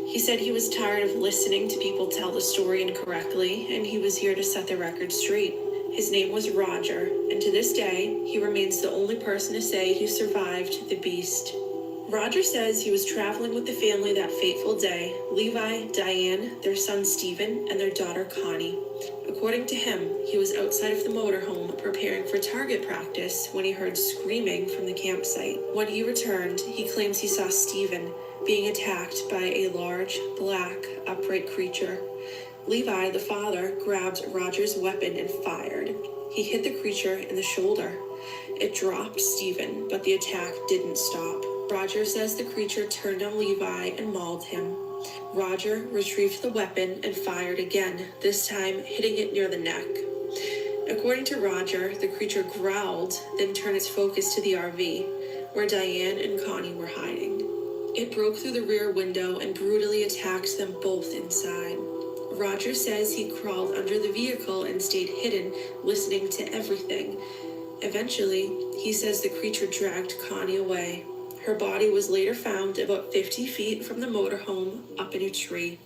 He said he was tired of listening to people tell the story incorrectly, and he was here to set the record straight. His name was Roger, and to this day, he remains the only person to say he survived the beast. Roger says he was traveling with the family that fateful day: Levi, Diane, their son Stephen, and their daughter Connie. According to him, he was outside of the motorhome preparing for target practice when he heard screaming from the campsite. When he returned, he claims he saw Stephen being attacked by a large, black, upright creature. Levi, the father, grabbed Roger's weapon and fired. He hit the creature in the shoulder. It dropped Stephen, but the attack didn't stop. Roger says the creature turned on Levi and mauled him. Roger retrieved the weapon and fired again, this time hitting it near the neck. According to Roger, the creature growled, then turned its focus to the RV, where Diane and Connie were hiding. It broke through the rear window and brutally attacked them both inside. Roger says he crawled under the vehicle and stayed hidden, listening to everything. Eventually, he says the creature dragged Connie away. Her body was later found about 50 feet from the motorhome up in a tree.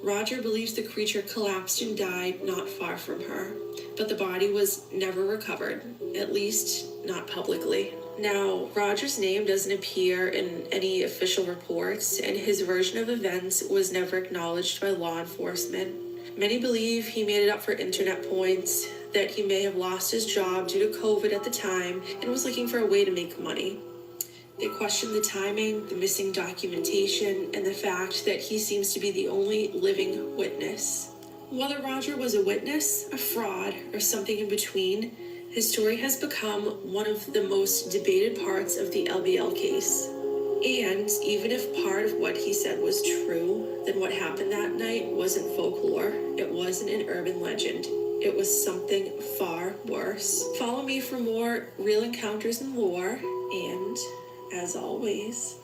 Roger believes the creature collapsed and died not far from her, but the body was never recovered, at least not publicly. Now, Roger's name doesn't appear in any official reports, and his version of events was never acknowledged by law enforcement. Many believe he made it up for internet points, that he may have lost his job due to COVID at the time, and was looking for a way to make money. They question the timing, the missing documentation, and the fact that he seems to be the only living witness. Whether Roger was a witness, a fraud, or something in between, his story has become one of the most debated parts of the LBL case. And even if part of what he said was true, then what happened that night wasn't folklore, it wasn't an urban legend. It was something far worse. Follow me for more real encounters and lore, and as always,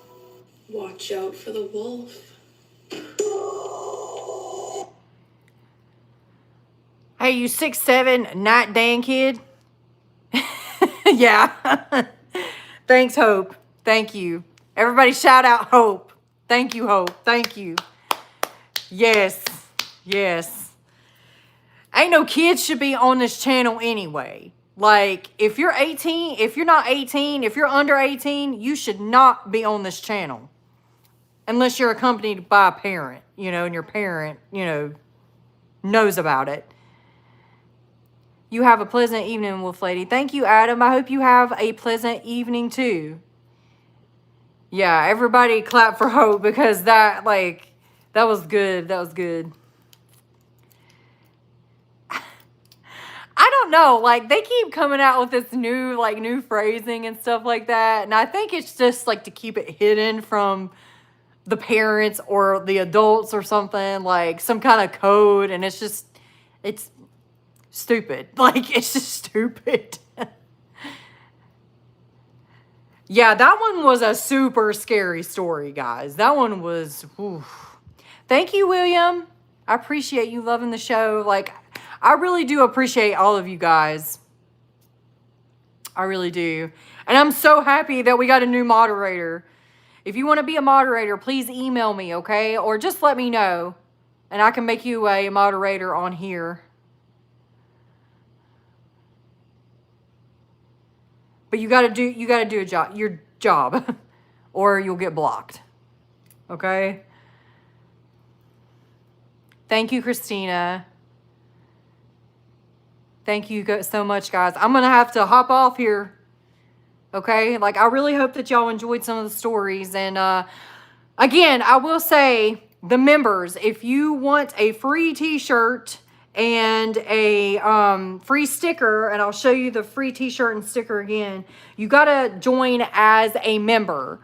watch out for the wolf. Hey, you 6'7" night Dan kid. Yeah. Thanks, Hope. Thank you. Everybody shout out Hope. Thank you, Hope. Thank you. Yes. Yes. Ain't no kids should be on this channel anyway. Like, if you're 18, if you're not 18, if you're under 18, you should not be on this channel. Unless you're accompanied by a parent, you know, and your parent, you know, knows about it. You have a pleasant evening, Wolf Lady. Thank you, Adam. I hope you have a pleasant evening, too. Yeah, everybody clap for Hope because that, like, that was good. That was good. I don't know, like, they keep coming out with this new phrasing and stuff like that. And I think it's just, like, to keep it hidden from the parents or the adults or something, like, some kind of code. And it's just, it's stupid. Like, it's just stupid. Yeah, that one was a super scary story, guys. That one was, oof. Thank you, William. I appreciate you loving the show. Like, I really do appreciate all of you guys. I really do. And I'm so happy that we got a new moderator. If you want to be a moderator, please email me, okay? Or just let me know. And I can make you a moderator on here. But you gotta do your job. Or you'll get blocked. Okay? Thank you, Christina. Thank you so much, guys. I'm going to have to hop off here. Okay? Like, I really hope that y'all enjoyed some of the stories. And, again, I will say, the members, if you want a free t-shirt and a free sticker, and I'll show you the free t-shirt and sticker again, you got to join as a member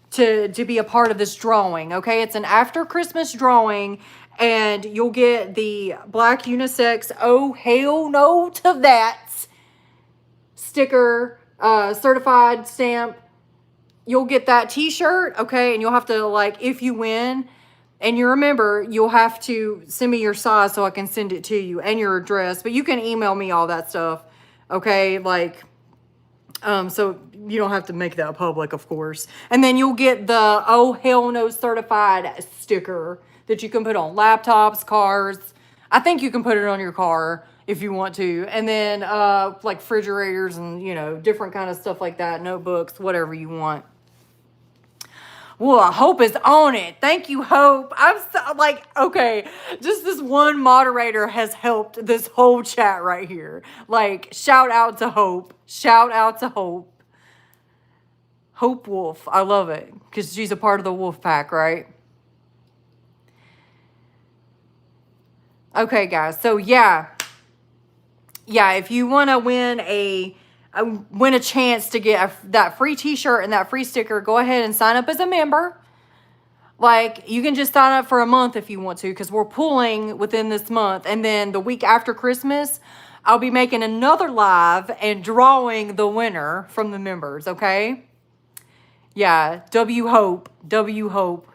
to be a part of this drawing, okay? It's an after Christmas drawing, and you'll get the black unisex, oh hell no to that, sticker, certified stamp. You'll get that t-shirt, okay? And you'll have to, like, if you win and you're a member, you'll have to send me your size so I can send it to you, and your address. But you can email me all that stuff, okay? Like, so you don't have to make that public, of course. And then you'll get the oh hell no certified sticker that you can put on laptops, cars. I think you can put it on your car if you want to. And then like refrigerators and, you know, different kind of stuff like that, notebooks, whatever you want. Well, Hope is on it. Thank you, Hope. I'm so, like, okay, just this one moderator has helped this whole chat right here. Like, shout out to Hope. Shout out to Hope. Hope Wolf. I love it because she's a part of the Wolfpack, right? Okay, guys. So, yeah. Yeah, if you want to win a chance to get that free t-shirt and that free sticker, go ahead and sign up as a member. Like, you can just sign up for a month if you want to, because we're pulling within this month. And then the week after Christmas, I'll be making another live and drawing the winner from the members, okay? Yeah, W Hope. W Hope.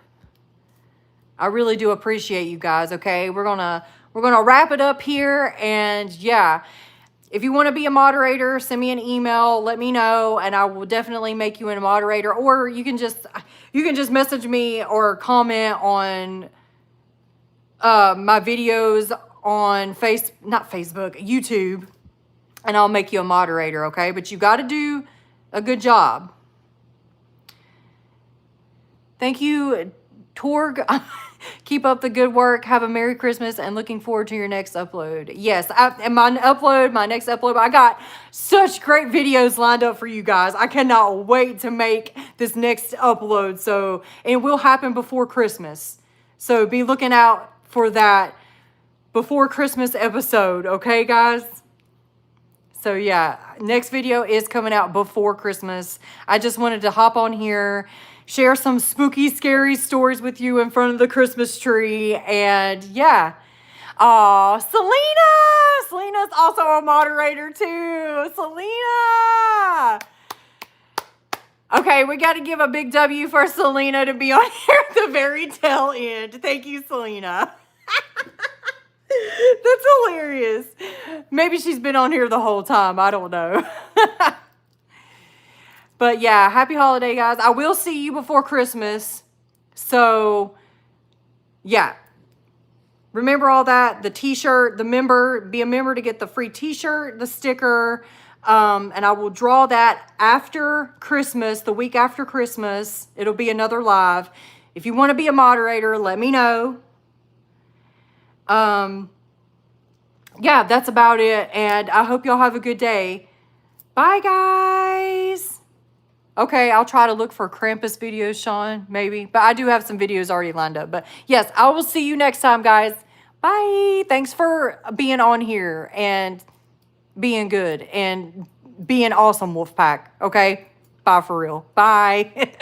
I really do appreciate you guys, okay? We're gonna wrap it up here, and yeah. If you want to be a moderator, send me an email, let me know, and I will definitely make you a moderator. Or you can just message me or comment on my videos on YouTube, and I'll make you a moderator, okay? But you got to do a good job. Thank you, Torg. Keep up the good work. Have a Merry Christmas, and looking forward to your next upload. Yes, my next upload, I got such great videos lined up for you guys. I cannot wait to make this next upload. So, and it will happen before Christmas. So be looking out for that before Christmas episode, okay, guys? So yeah, next video is coming out before Christmas. I just wanted to hop on here, share some spooky, scary stories with you in front of the Christmas tree. And yeah. Oh, Selena! Selena's also a moderator too. Selena! Okay, we got to give a big W for Selena to be on here at the very tail end. Thank you, Selena. That's hilarious. Maybe she's been on here the whole time. I don't know. But yeah, happy holiday, guys. I will see you before Christmas. So, yeah. Remember all that. The t-shirt, be a member to get the free t-shirt, the sticker. And I will draw that after Christmas, the week after Christmas. It'll be another live. If you want to be a moderator, let me know. Yeah, that's about it. And I hope y'all have a good day. Bye, guys. Okay, I'll try to look for Krampus videos, Sean, maybe. But I do have some videos already lined up. But yes, I will see you next time, guys. Bye. Thanks for being on here and being good and being awesome, Wolfpack. Okay? Bye for real. Bye.